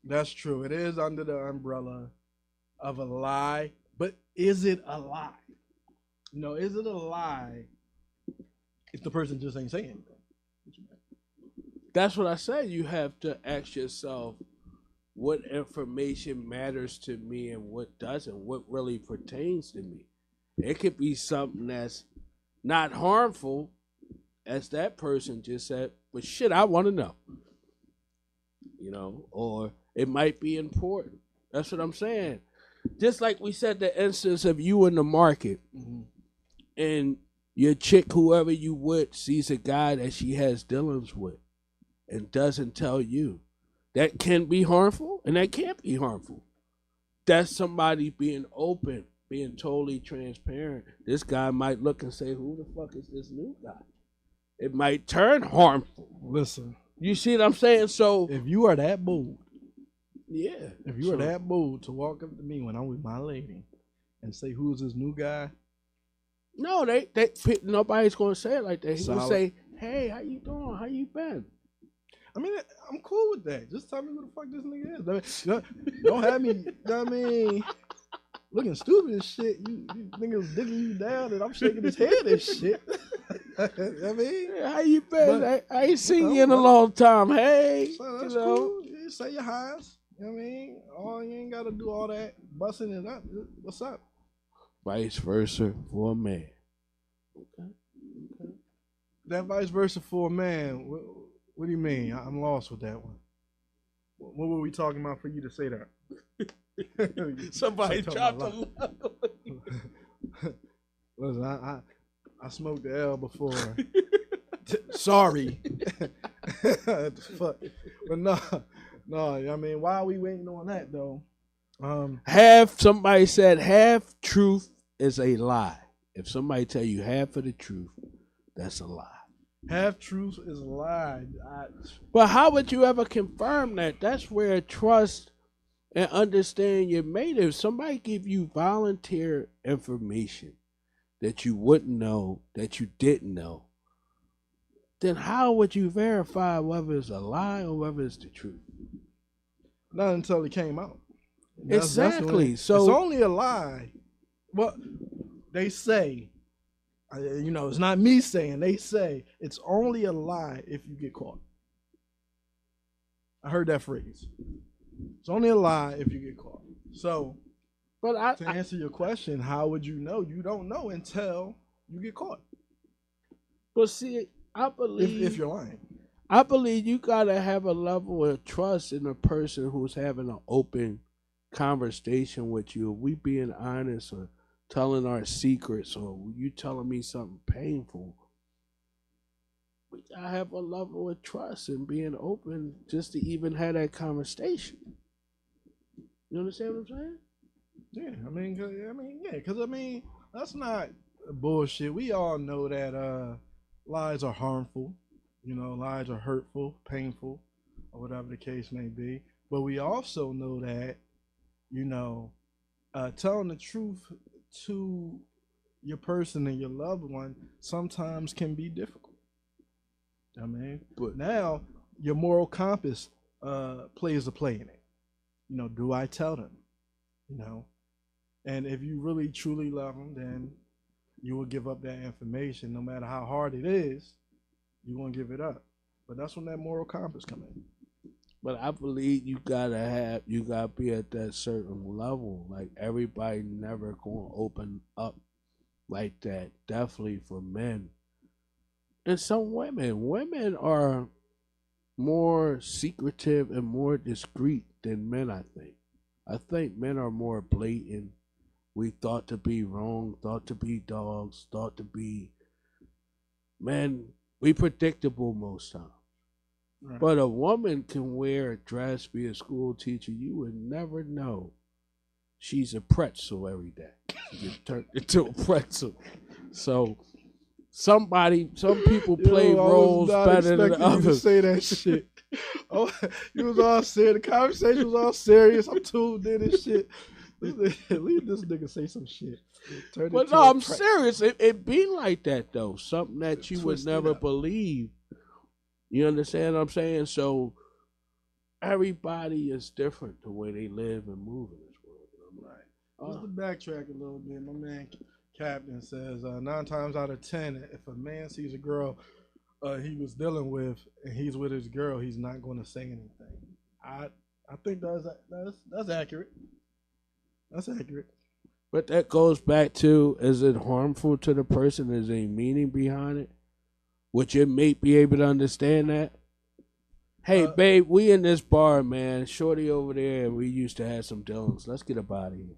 Speaker 4: that's true. It is under the umbrella of a lie, but is it a lie? You know, is it a lie if the person just ain't saying anything?
Speaker 3: That's what I said. You have to ask yourself what information matters to me and what doesn't, what really pertains to me. It could be something that's not harmful, as that person just said, but shit, I want to know. You know, or it might be important. That's what I'm saying. Just like we said, the instance of you in the market, and your chick, whoever you with, sees a guy that she has dealings with and doesn't tell you. That can be harmful and that can't be harmful. That's somebody being open, being totally transparent. This guy might look and say, who the fuck is this new guy? It might turn harmful.
Speaker 4: Listen,
Speaker 3: You see what I'm saying? So,
Speaker 4: if you are that bold,
Speaker 3: yeah.
Speaker 4: if you are that bold to walk up to me when I'm with my lady and say, who's this new guy?
Speaker 3: No, nobody's going to say it like that. He's going to
Speaker 4: Solid.
Speaker 3: say, hey, how you doing? How you been?
Speaker 4: I mean, I'm cool with that. Just tell me who the fuck this nigga is. I mean, don't have me, you know what I mean, looking stupid and shit. You niggas digging you down and I'm shaking his head and shit. I mean,
Speaker 3: Hey, how you been?
Speaker 4: but-
Speaker 3: I ain't seen you in a long time. Hey,
Speaker 4: so that's
Speaker 3: you know.
Speaker 4: cool. You say your highs. You know what I mean? You ain't got to do all that busting it up. What's up?
Speaker 3: Vice versa for a man. Okay.
Speaker 4: That vice versa for a man. What do you mean? I'm lost with that one. What were we talking about for you to say that?
Speaker 3: Somebody
Speaker 4: Start
Speaker 3: dropped
Speaker 4: talking
Speaker 3: a
Speaker 4: about
Speaker 3: lie.
Speaker 4: Listen, I smoked the L before. Sorry. Fuck. But no. I mean, why are we waiting on that though?
Speaker 3: Somebody said half truth is a lie. If somebody tell you half of the truth, that's a lie.
Speaker 4: Half truth is a lie.
Speaker 3: But how would you ever confirm that? That's where trust and understand your mate. If somebody give you volunteer information that you wouldn't know, that you didn't know, then how would you verify whether it's a lie or whether it's the truth?
Speaker 4: Not until it came out.
Speaker 3: Exactly. So
Speaker 4: it's only a lie. Well, they say, it's not me saying. They say it's only a lie if you get caught. I heard that phrase. It's only a lie if you get caught. So, to answer your question, how would you know? You don't know until you get caught.
Speaker 3: But see, I believe
Speaker 4: if you're lying,
Speaker 3: I believe you gotta have a level of trust in a person who's having an open conversation with you. If we being honest or telling our secrets, or you telling me something painful, we gotta have a level of trust and being open just to even have that conversation. You understand what I'm saying?
Speaker 4: Yeah, because that's not bullshit. We all know that lies are harmful. Lies are hurtful, painful, or whatever the case may be. But we also know that, telling the truth to your person and your loved one sometimes can be difficult. But now your moral compass plays a play in it. Do I tell them? And if you really truly love them, then you will give up that information, no matter how hard it is. You won't give it up. But that's when that moral compass come in.
Speaker 3: But I believe you gotta be at that certain level. Like everybody never gonna open up like that. Definitely for men. And some women are more secretive and more discreet than men, I think. I think men are more blatant. We thought to be wrong, thought to be dogs, thought to be men. We predictable most times.
Speaker 4: Right.
Speaker 3: But a woman can wear a dress, be a school teacher. You would never know. She's a pretzel every day. She gets turned into a pretzel. So some people play roles better than others.
Speaker 4: You to say that shit. Oh, you was all serious. The conversation was all serious. I'm tuned in and shit. Leave this nigga say some shit.
Speaker 3: But no, I'm serious. It be like that though. Something that you would never believe. You understand what I'm saying? So everybody is different the way they live and move in this world.
Speaker 4: Right. Just to backtrack a little bit, my man Captain says 9 times out of 10, if a man sees a girl he was dealing with and he's with his girl, he's not going to say anything. I think that's accurate. That's accurate.
Speaker 3: But that goes back to, is it harmful to the person? Is there a meaning behind it? Would you mate be able to understand that? Hey, babe, we in this bar, man. Shorty over there, we used to have some dealings. Let's get up out of here.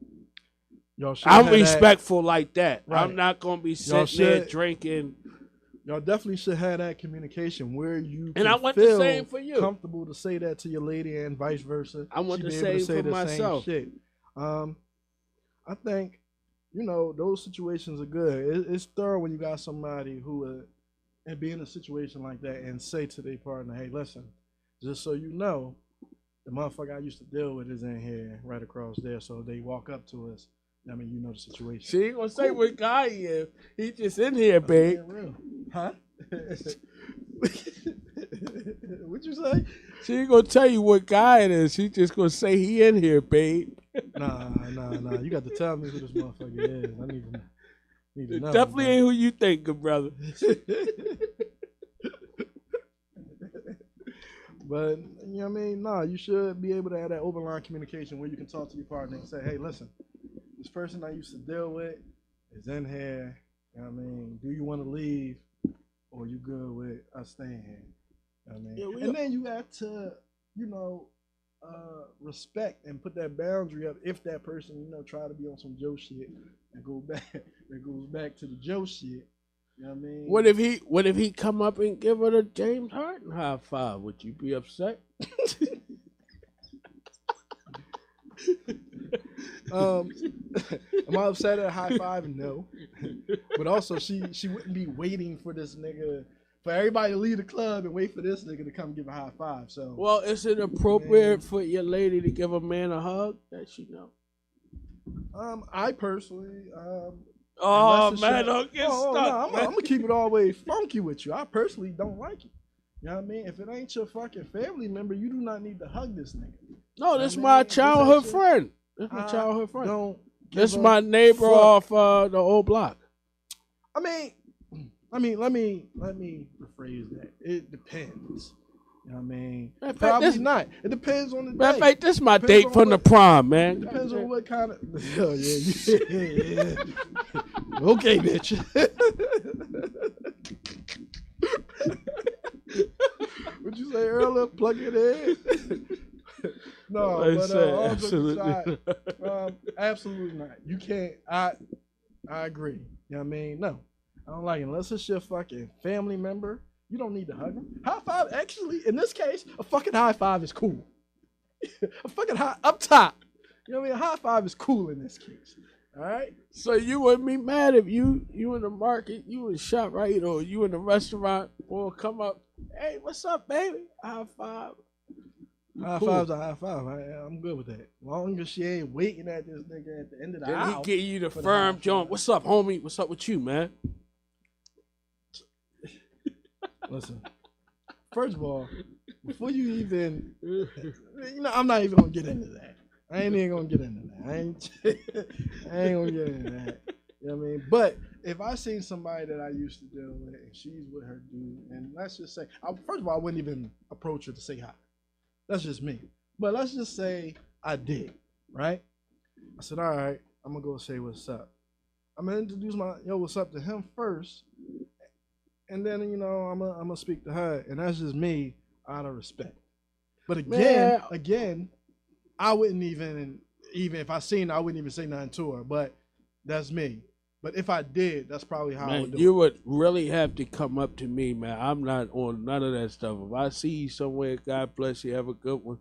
Speaker 3: I'm respectful like that. Right. I'm not going to be sitting there drinking.
Speaker 4: Y'all definitely should have that communication where you
Speaker 3: and
Speaker 4: can
Speaker 3: I want
Speaker 4: feel
Speaker 3: the same for you.
Speaker 4: Comfortable to say that to your lady and vice versa.
Speaker 3: I want the same for myself.
Speaker 4: Same shit. I think, those situations are good. It's thorough when you got somebody who and be in a situation like that and say to their partner, hey, listen, just so you know, the motherfucker I used to deal with is in here right across there. So they walk up to us. I mean, you know the situation.
Speaker 3: She ain't gonna say what guy he is. He just in here, babe.
Speaker 4: Real. Huh? What'd you say?
Speaker 3: She ain't gonna tell you what guy it is. She just gonna say he in here, babe.
Speaker 4: Nah. You got to tell me who this motherfucker is. I need to know.
Speaker 3: Definitely ain't who you think, good brother.
Speaker 4: But, you know what I mean? Nah, you should be able to have that open line communication where you can talk to your partner and say, hey, listen, this person I used to deal with is in here. You know what I mean? Do you want to leave or you good with us staying here? You know what I mean? Yeah, and then you have to, respect and put that boundary up if that person, try to be on some Joe shit and goes back to the Joe shit. You know what I mean?
Speaker 3: What if he come up and give her the James Harden high five? Would you be upset?
Speaker 4: Am I upset at a high five? No. But also she wouldn't be waiting for this nigga, for everybody to leave the club and wait for this nigga to come give a high five. So
Speaker 3: well, is it appropriate for your lady to give a man a hug? That she know.
Speaker 4: I personally
Speaker 3: oh man, don't get stuck.
Speaker 4: No, I'm gonna keep it all the way funky with you. I personally don't like it. You know what I mean? If it ain't your fucking family member, you do not need to hug this nigga.
Speaker 3: No, this is my childhood friend. This my childhood friend. This is my neighbor off the old block.
Speaker 4: I mean, let me rephrase that. It depends. You know what I mean? Probably not. It depends on the day.
Speaker 3: In fact, this is my date from the prom, man.
Speaker 4: It depends on what kind of. Oh, yeah. Okay, bitch. What'd you say earlier? Plug it in. No, but all jokes aside, absolutely not. You can't. I agree. You know what I mean? No, I don't like it unless it's your fucking family member. You don't need to hug them. High five, actually, in this case, a fucking high five is cool. A fucking high up top. You know what I mean? A high five is cool in this case. All right.
Speaker 3: So you wouldn't be mad if you in the market, you in the shop, right? Or you in the restaurant, or come up, hey, what's up, baby? High five.
Speaker 4: High five's a high five. I'm good with that. As long as she ain't waiting at this nigga at the end of the aisle.
Speaker 3: He get you the firm joint. What's up, homie? What's up with you, man?
Speaker 4: Listen, first of all, before you even, I'm not even gonna get into that. I ain't even gonna get into that. I ain't gonna get into that. You know what I mean? But if I seen somebody that I used to deal with and she's with her dude, and let's just say, first of all, I wouldn't even approach her to say hi. That's just me. But let's just say I did, right? I said, all right, I'm gonna go say what's up. I'm gonna introduce my what's up to him first. And then, I'm gonna speak to her, and that's just me out of respect. But again, I wouldn't even, even if I seen her, I wouldn't even say nothing to her. But that's me. But if I did, that's probably how I would do it.
Speaker 3: You would really have to come up to me, man. I'm not on none of that stuff. If I see you somewhere, God bless you, have a good one.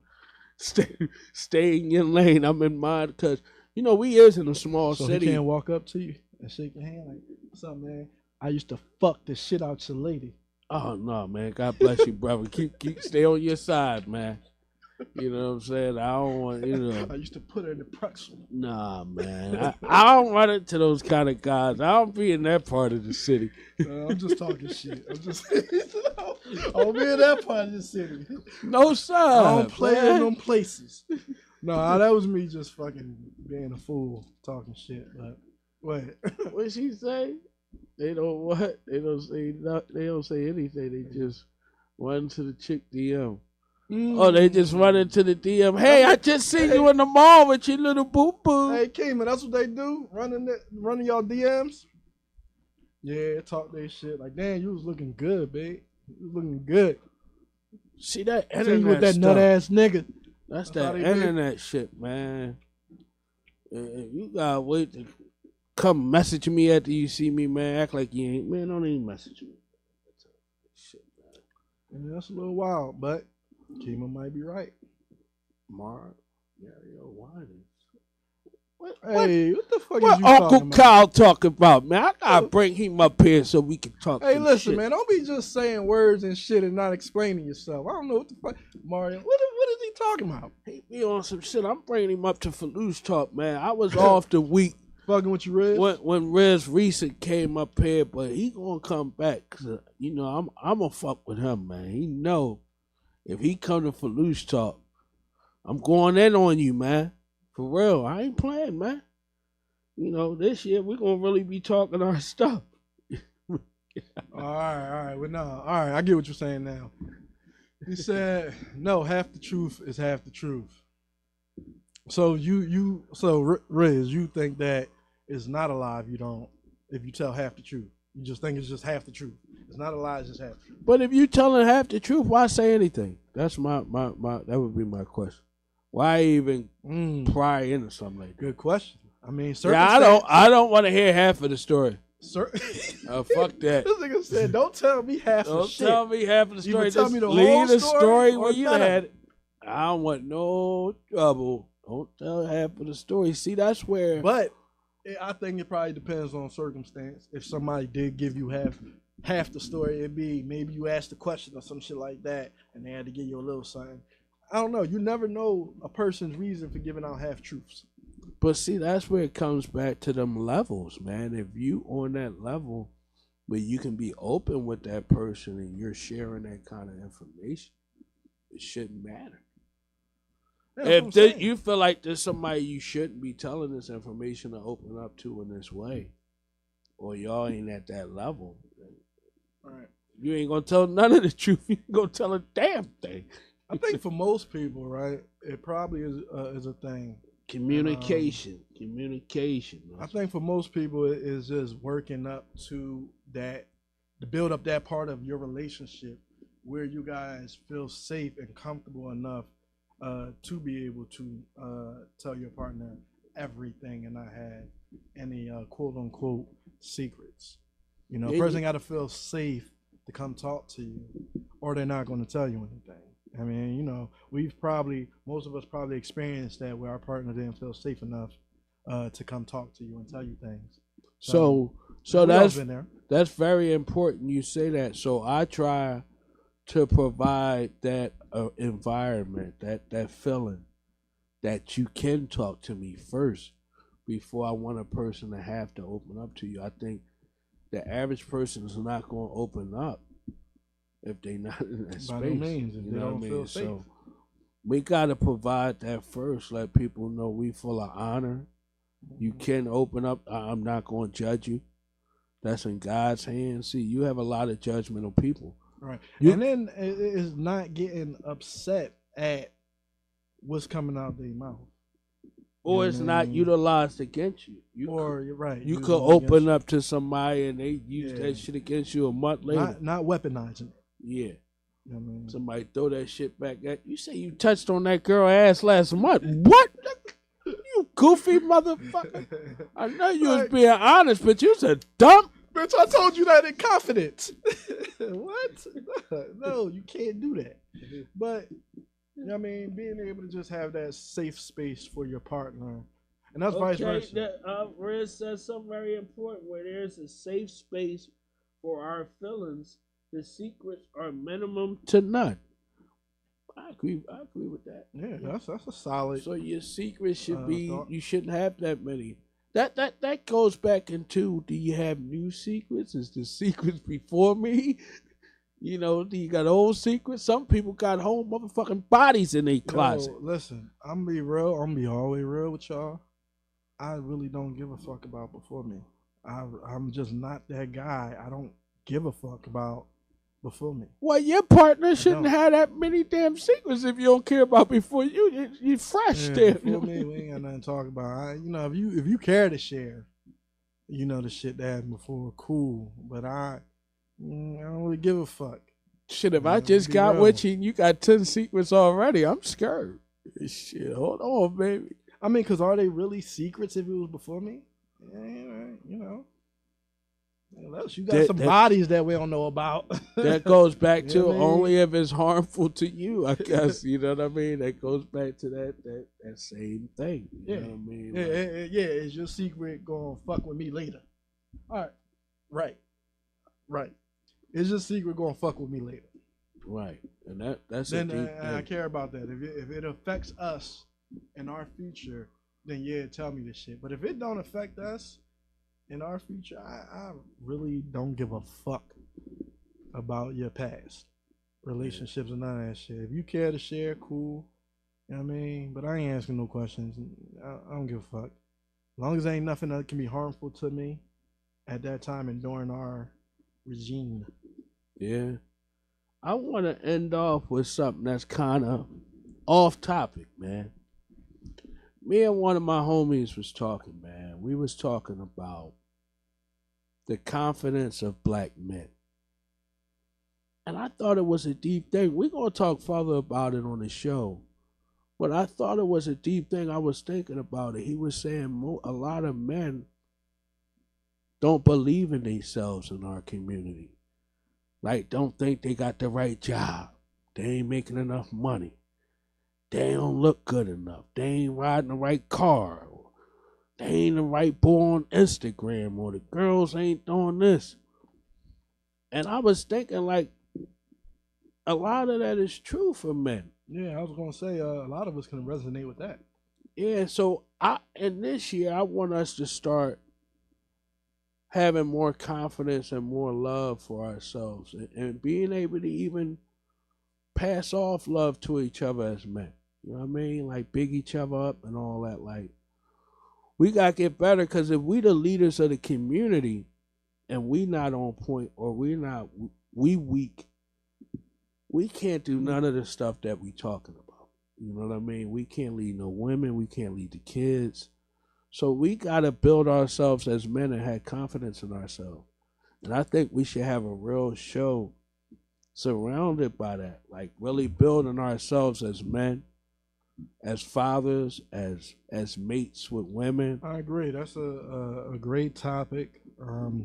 Speaker 3: Stay in your lane. I'm in mine because, we is in a small city.
Speaker 4: He can't walk up to you and shake your hand like, what's up, man? I used to fuck the shit out your lady.
Speaker 3: Oh, no, man. God bless you, brother. Keep stay on your side, man. You know what I'm saying? I don't want,
Speaker 4: I used to put her in the pretzel.
Speaker 3: Nah, man. I don't run into those kind of guys. I don't be in that part of the city.
Speaker 4: I'm just talking shit. I don't be in that part of the city.
Speaker 3: No, sir.
Speaker 4: I don't play in them places. No, that was me just fucking being a fool, talking shit. But wait.
Speaker 3: What she say? They don't what? They don't say nothing. They don't say anything. They just run to the chick DM. Oh, they just run into the DM. Hey, I just seen you in the mall with your little boo-boo.
Speaker 4: Hey, Kima, that's what they do? Running y'all DMs? Yeah, talk their shit. Like, damn, you was looking good, babe. You was looking good.
Speaker 3: See that internet
Speaker 4: See you with that
Speaker 3: stuff.
Speaker 4: nut-ass nigga.
Speaker 3: That's that internet shit, man. You gotta wait to come message me after you see me, man. Act like you ain't. Man, don't even message me. Shit, man.
Speaker 4: Yeah, that's a little wild, but Kima might be right.
Speaker 3: Mark, yeah, yo, why this?
Speaker 4: Hey, what the fuck
Speaker 3: what
Speaker 4: is you
Speaker 3: Uncle
Speaker 4: talking
Speaker 3: Kyle talking about, man? I gotta bring him up here so we can talk.
Speaker 4: Hey, listen,
Speaker 3: shit.
Speaker 4: man, don't be just saying words and shit and not explaining yourself. I don't know what the fuck, Mario. What is he talking about?
Speaker 3: He be on some shit. I'm bringing him up to Filoosh talk, man. I was off the week.
Speaker 4: Fucking with you, Riz?
Speaker 3: When Riz recent came up here, but he gonna come back because I'm gonna fuck with him, man. He know if he come to Filoosh talk, I'm going in on you, man. For real, I ain't playing, man. This year we're gonna really be talking our stuff.
Speaker 4: all right. Well, no, all right. I get what you're saying now. He said, "No, half the truth is half the truth." So Riz, you think that it's not a lie if you tell half the truth. You just think it's just half the truth. It's not a lie, it's just half the truth.
Speaker 3: But if you telling half the truth, why say anything? That's my that would be my question. Why even pry into something like that?
Speaker 4: Good question. I mean,
Speaker 3: I don't want to hear half of the story. Fuck that.
Speaker 4: This nigga said, "Don't tell me half of the shit.
Speaker 3: Don't tell me half of the story.
Speaker 4: Tell me the
Speaker 3: leave
Speaker 4: whole
Speaker 3: the story
Speaker 4: or
Speaker 3: where you
Speaker 4: none of
Speaker 3: had it. I don't want no trouble. Don't tell half of the story. See, that's where.
Speaker 4: But I think it probably depends on circumstance. If somebody did give you half the story, it'd be maybe you asked a question or some shit like that, and they had to give you a little something. I don't know. You never know a person's reason for giving out half truths.
Speaker 3: But see, that's where it comes back to them levels, man. If you on that level where you can be open with that person and you're sharing that kind of information, it shouldn't matter.
Speaker 4: Yeah,
Speaker 3: if you feel like there's somebody you shouldn't be telling this information to open up to in this way, or y'all ain't at that level,
Speaker 4: all right,
Speaker 3: you ain't gonna tell none of the truth. You ain't gonna tell a damn thing.
Speaker 4: I think for most people, right, it probably is a thing.
Speaker 3: Communication.
Speaker 4: I think for most people, it is just working up to that, to build up that part of your relationship where you guys feel safe and comfortable enough to be able to tell your partner everything and not have any quote unquote secrets. A person got to feel safe to come talk to you, or they're not going to tell you anything. I mean, most of us probably experienced that where our partner didn't feel safe enough to come talk to you and tell you things.
Speaker 3: So that's very important you say that. So I try to provide that environment, that feeling that you can talk to me first before I want a person to have to open up to you. I think the average person is not going to open up if they're not in that space.
Speaker 4: By no means, if they don't feel safe.
Speaker 3: So we got to provide that first. Let people know we full of honor. You can open up. I'm not going to judge you. That's in God's hands. See, you have a lot of judgmental people.
Speaker 4: Right. And then it is not getting upset at what's coming out their mouth.
Speaker 3: Or it's not utilized against you.
Speaker 4: You're right.
Speaker 3: You could open up to somebody and they use that shit against you a month later.
Speaker 4: Not weaponizing it.
Speaker 3: Yeah.
Speaker 4: You know what I mean?
Speaker 3: Somebody throw that shit back at you. Say you touched on that girl ass last month. What? You goofy motherfucker. I know you was being honest, but you was a dump.
Speaker 4: Bitch, I told you that in confidence. What? No, you can't do that. But, you know what I mean, being able to just have that safe space for your partner, and that's vice versa.
Speaker 3: Riz says something very important. Where there's a safe space for our feelings, the secrets are minimum to none. I agree with that.
Speaker 4: Yeah, that's a solid.
Speaker 3: So your secrets should be, you shouldn't have that many. That goes back into, do you have new secrets? Is the secrets before me? You know, do you got old secrets? Some people got whole motherfucking bodies in their closet.
Speaker 4: Listen, I'm gonna be real. I'm gonna be always real with y'all. I really don't give a fuck about before me. I'm just not that guy. I don't give a fuck about before me.
Speaker 3: Well, your partner shouldn't have that many damn secrets if you don't care about before you. You fresh there.
Speaker 4: Before me, we ain't got nothing to talk about. If you care to share, the shit that happened before, cool. But I don't really give a fuck.
Speaker 3: Shit, if I just got with you and you got 10 secrets already, I'm scared. Shit, hold on, baby.
Speaker 4: I mean, because are they really secrets if it was before me? Yeah, Unless you got some bodies that we don't know about.
Speaker 3: That goes back to only if it's harmful to you, I guess. You know what I mean? That goes back to that same thing. You know what I mean?
Speaker 4: Is your secret going to fuck with me later? All right. Right. Is your secret going to fuck with me later?
Speaker 3: Right. And that's
Speaker 4: then I care about that. If it affects us in our future, then tell me this shit. But if it don't affect us in our future, I really don't give a fuck about your past relationships and none of that shit. If you care to share, cool. You know what I mean? But I ain't asking no questions. I don't give a fuck. As long as there ain't nothing that can be harmful to me at that time and during our regime.
Speaker 3: Yeah. I want to end off with something that's kind of off topic, man. Me and one of my homies was talking, man. We was talking about the confidence of black men. And I thought it was a deep thing. We're going to talk further about it on the show. But I thought it was a deep thing. I was thinking about it. He was saying a lot of men don't believe in themselves in our community. Like, don't think they got the right job. They ain't making enough money. They don't look good enough. They ain't riding the right car. They ain't the right boy on Instagram, or the girls ain't doing this. And I was thinking, like, a lot of that is true for men.
Speaker 4: Yeah, I was going to say, a lot of us can resonate with that.
Speaker 3: Yeah, so in this year, I want us to start having more confidence and more love for ourselves, and being able to even pass off love to each other as men. You know what I mean? Like, big each other up and all that. Like, we got to get better, because if we the leaders of the community and we not on point, or we weak, we can't do none of the stuff that we talking about. You know what I mean? We can't lead no women. We can't lead the kids. So we got to build ourselves as men and have confidence in ourselves. And I think we should have a real show surrounded by that, like really building ourselves as men, as fathers, as mates with women.
Speaker 4: I agree. That's a great topic.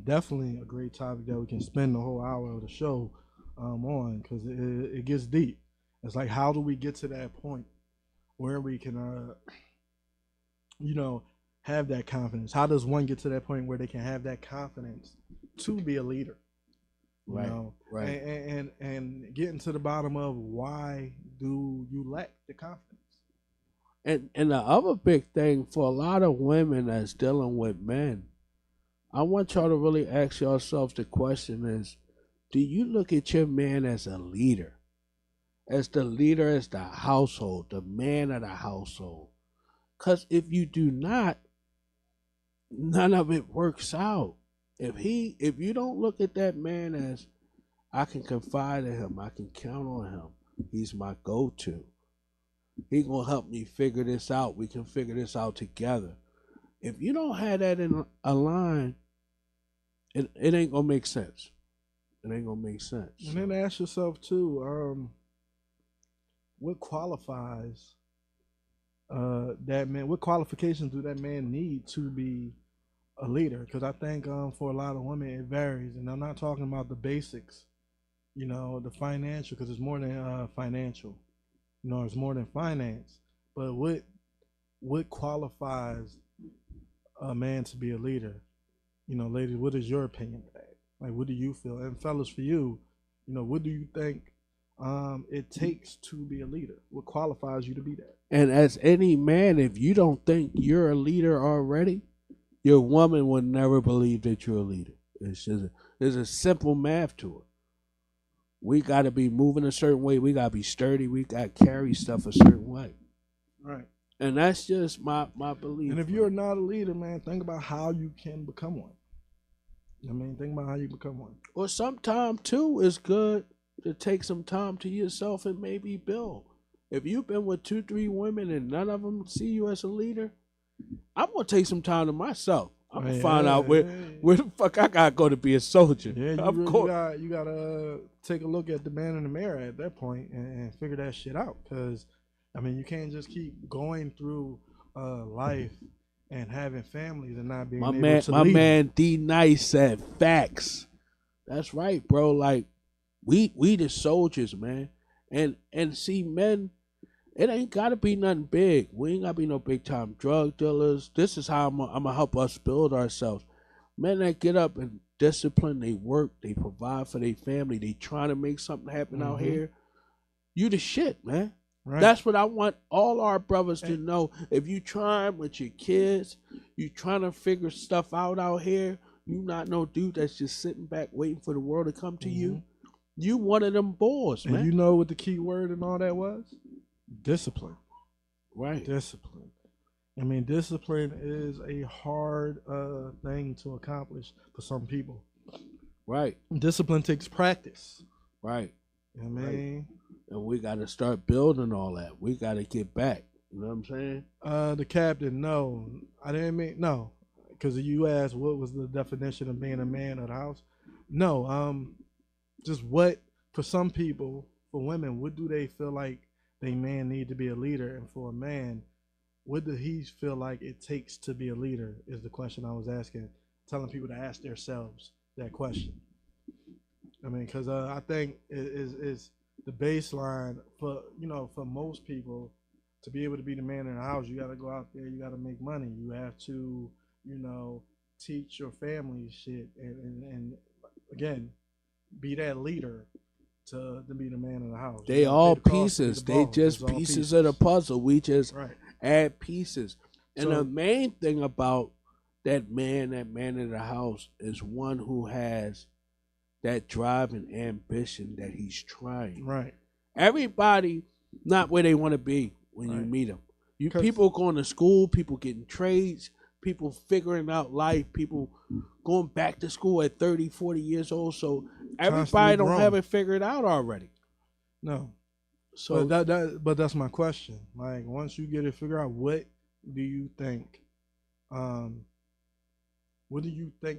Speaker 4: Definitely a great topic that we can spend the whole hour of the show on, because it gets deep. It's like, how do we get to that point where we can, have that confidence? How does one get to that point where they can have that confidence to be a leader?
Speaker 3: Right. Right.
Speaker 4: And getting to the bottom of why do you lack the confidence?
Speaker 3: And the other big thing for a lot of women that's dealing with men, I want y'all to really ask yourselves the question is, do you look at your man as a leader? As the leader, as the household, the man of the household? Because if you do not, none of it works out. If you don't look at that man as, I can confide in him, I can count on him, he's my go-to, he gonna help me figure this out, we can figure this out together. If you don't have that in a line, it ain't gonna make sense. It ain't gonna make sense.
Speaker 4: And then ask yourself too, what qualifies that man? What qualifications do that man need to be a leader? Because I think for a lot of women it varies, and I'm not talking about the basics. The financial, because it's more than financial. It's more than finance. But what qualifies a man to be a leader? Ladies, what is your opinion of that? Like, what do you feel? And fellas, for you, what do you think it takes to be a leader? What qualifies you to be that?
Speaker 3: And as any man, if you don't think you're a leader already, your woman will never believe that you're a leader. There's a simple math to it. We got to be moving a certain way. We got to be sturdy. We got to carry stuff a certain way.
Speaker 4: Right.
Speaker 3: And that's just my belief.
Speaker 4: And if you're not a leader, man, think about how you can become one. Think about how you become one.
Speaker 3: Or sometime, too, it's good to take some time to yourself and maybe build. If you've been with 2-3 women and none of them see you as a leader, I'm going to take some time to myself. I'm going to find out where the fuck I got to go to be a soldier.
Speaker 4: Yeah, you got to take a look at the man in the mirror at that point and figure that shit out. Because, you can't just keep going through life and having families and not being able to lead.
Speaker 3: My man D Nice said facts. That's right, bro. Like, we the soldiers, man. And see, men, it ain't gotta be nothing big. We ain't gotta be no big time drug dealers. This is how I'm gonna help us build ourselves. Men that get up and discipline, they work, they provide for their family, they trying to make something happen out here. You the shit, man. Right. That's what I want all our brothers to know. If you trying with your kids, you trying to figure stuff out here, you not no dude that's just sitting back waiting for the world to come to you. You one of them boys, man.
Speaker 4: And you know what the key word and all that was? Discipline.
Speaker 3: Right.
Speaker 4: Discipline. Discipline is a hard thing to accomplish for some people.
Speaker 3: Right.
Speaker 4: Discipline takes practice.
Speaker 3: Right.
Speaker 4: Right.
Speaker 3: And we got to start building all that. We got to get back. You know what I'm saying?
Speaker 4: The captain, no. I didn't mean, no. Because you asked what was the definition of being a man of the house. No. Just what, for some people, for women, what do they feel like they man need to be a leader? And for a man, what do he feel like it takes to be a leader is the question I was asking. Telling people to ask themselves that question. Because I think it is the baseline for most people to be able to be the man in the house. You got to go out there. You got to make money. You have to, teach your family shit and again, be that leader to be the man in the house.
Speaker 3: They all pieces. They just pieces of the puzzle. We just add pieces. And the main thing about that man in the house is one who has that drive and ambition that he's trying.
Speaker 4: Right.
Speaker 3: Everybody not where they want to be when you meet them. People going to school, people getting trades, people figuring out life, people going back to school at 30, 40 years old. So everybody don't have it figured out already.
Speaker 4: No. So but that's my question. Like, once you get it figured out, what do you think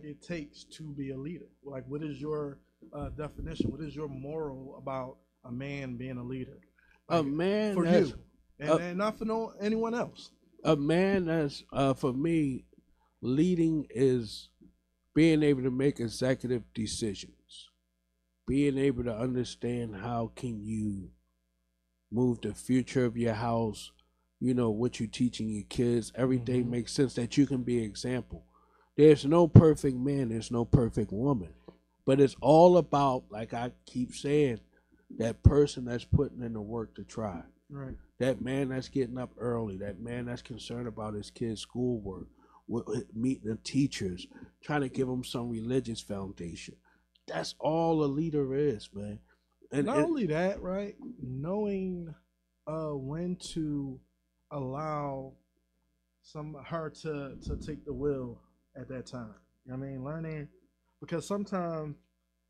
Speaker 4: it takes to be a leader? Like, what is your definition? What is your moral about a man being a leader? Like,
Speaker 3: a man
Speaker 4: for you, and not for anyone else.
Speaker 3: A man that's for me, leading is being able to make executive decisions, being able to understand how can you move the future of your house, what you teaching your kids, everything makes sense, that you can be an example. There's no perfect man, there's no perfect woman, but it's all about, like I keep saying, that person that's putting in the work to try.
Speaker 4: Right.
Speaker 3: That man that's getting up early, that man that's concerned about his kids' schoolwork, meeting the teachers, trying to give them some religious foundation. That's all a leader is, man. And
Speaker 4: not only that, right? Knowing when to allow her to take the wheel at that time. Learning, because sometimes,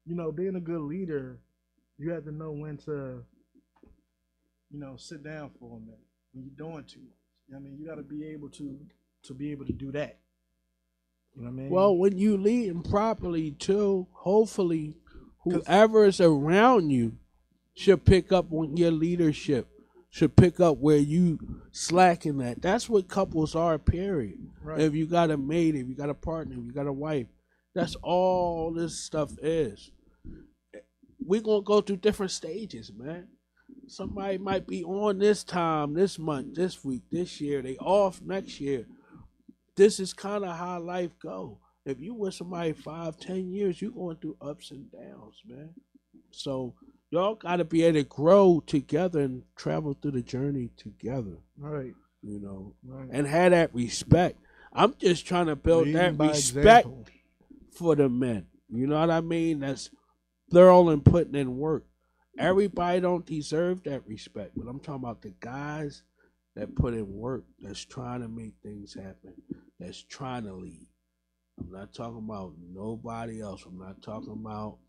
Speaker 4: being a good leader, you have to know when to, sit down for a minute when you're doing too much. You got to be able to do that.
Speaker 3: Well, when you lead properly too, hopefully whoever is around you should pick up on your leadership. should pick up where you slacking at. That's what couples are, period.
Speaker 4: Right.
Speaker 3: If you got a mate, if you got a partner, if you got a wife, that's all this stuff is. We're going to go through different stages, man. Somebody might be on this time, this month, this week, this year. They off next year. This is kind of how life go. If you with somebody 5, 10 years, you're going through ups and downs, man. So y'all got to be able to grow together and travel through the journey together.
Speaker 4: Right.
Speaker 3: You know,
Speaker 4: Right.
Speaker 3: and have that respect. I'm just trying to build
Speaker 4: Leading
Speaker 3: that
Speaker 4: by
Speaker 3: respect
Speaker 4: example.
Speaker 3: for the men. You know what I mean? That's thorough and putting in work. Everybody don't deserve that respect, but I'm talking about the guys that put in work, that's trying to make things happen, that's trying to lead. I'm not talking about nobody else. I'm not talking about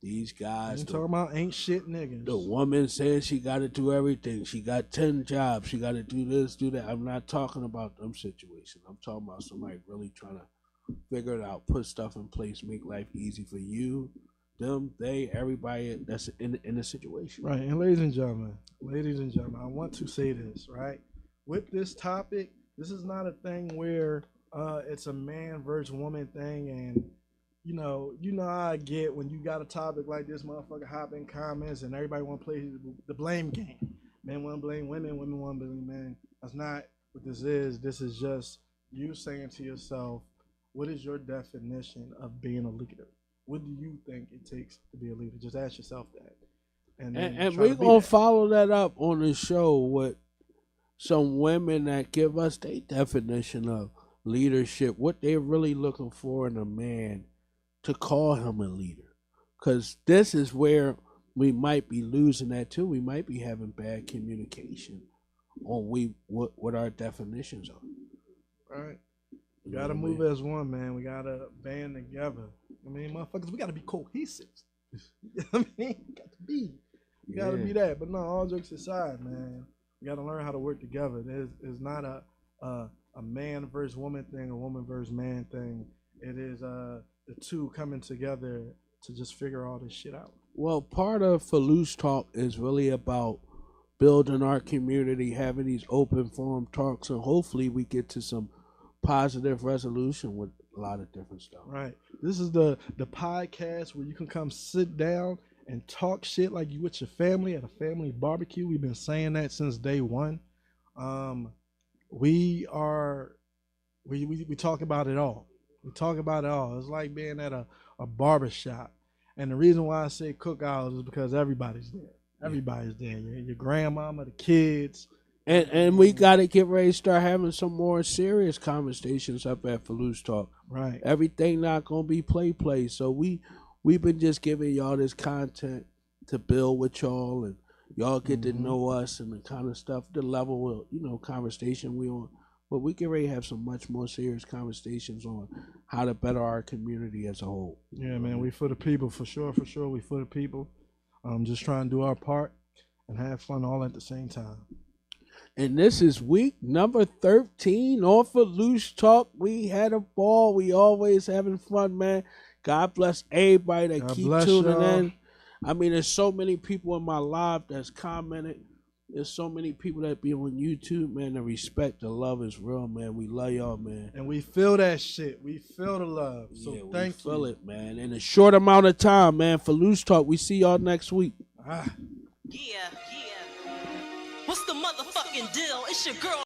Speaker 3: these guys.
Speaker 4: I'm talking about ain't shit niggas.
Speaker 3: The woman says she got to do everything. She got 10 jobs. She got to do this, do that. I'm not talking about them situations. I'm talking about somebody really trying to figure it out, put stuff in place, make life easy for you, them, they, everybody that's in the situation.
Speaker 4: Right. And ladies and gentlemen, I want to say this, right? With this topic, this is not a thing where it's a man versus woman thing, and you know how I get when you got a topic like this, motherfucker hop in comments and everybody want to play the blame game. Men want to blame women, women want to blame men. That's not what this is. This is just you saying to yourself, what is your definition of being a leader? What do you think it takes to be a leader? Just ask yourself that.
Speaker 3: And we're going to follow that up on the show with some women that give us their definition of leadership, what they're really looking for in a man to call him a leader. Because this is where we might be losing that too. We might be having bad communication on what our definitions are.
Speaker 4: All right. We got to move as one, man. We got to band together. I mean, motherfuckers, we got to be cohesive. I mean, we got to be that. But no, all jokes aside, man, we got to learn how to work together. It's not a man versus woman thing, a woman versus man thing. It is the two coming together to just figure all this shit out.
Speaker 3: Well, part of Filoosh Talk is really about building our community, having these open forum talks, and hopefully we get to some positive resolution with a lot of different stuff.
Speaker 4: Right. This is the podcast where you can come sit down and talk shit like you with your family at a family barbecue. We've been saying that since day one. We talk about it all. We talk about it all. It's like being at a barber shop. And the reason why I say cookout is because everybody's there. Everybody's there. Your grandmama, the kids.
Speaker 3: And we got to get ready to start having some more serious conversations up at Filoosh Talk.
Speaker 4: Right.
Speaker 3: Everything not going to be play. So we've been just giving y'all this content to build with y'all, and y'all get to know us and the kind of stuff, the level of, conversation we on. But we get ready to have some much more serious conversations on how to better our community as a whole.
Speaker 4: Yeah, man, we for the people, for sure. We for the people. Just trying to do our part and have fun all at the same time.
Speaker 3: And this is week number 13 on Filoosh Talk. We had a ball. We always having fun, man. God bless everybody that keep tuning in. I mean, there's so many people in my live that's commented. There's so many people that be on YouTube, man. The respect, the love is real, man. We love y'all, man.
Speaker 4: And we feel that shit. We feel the love. So thank you.
Speaker 3: We feel it, man. In a short amount of time, man. Filoosh Talk. We see y'all next week.
Speaker 5: Yeah. What's the motherfucking deal? It's your girl.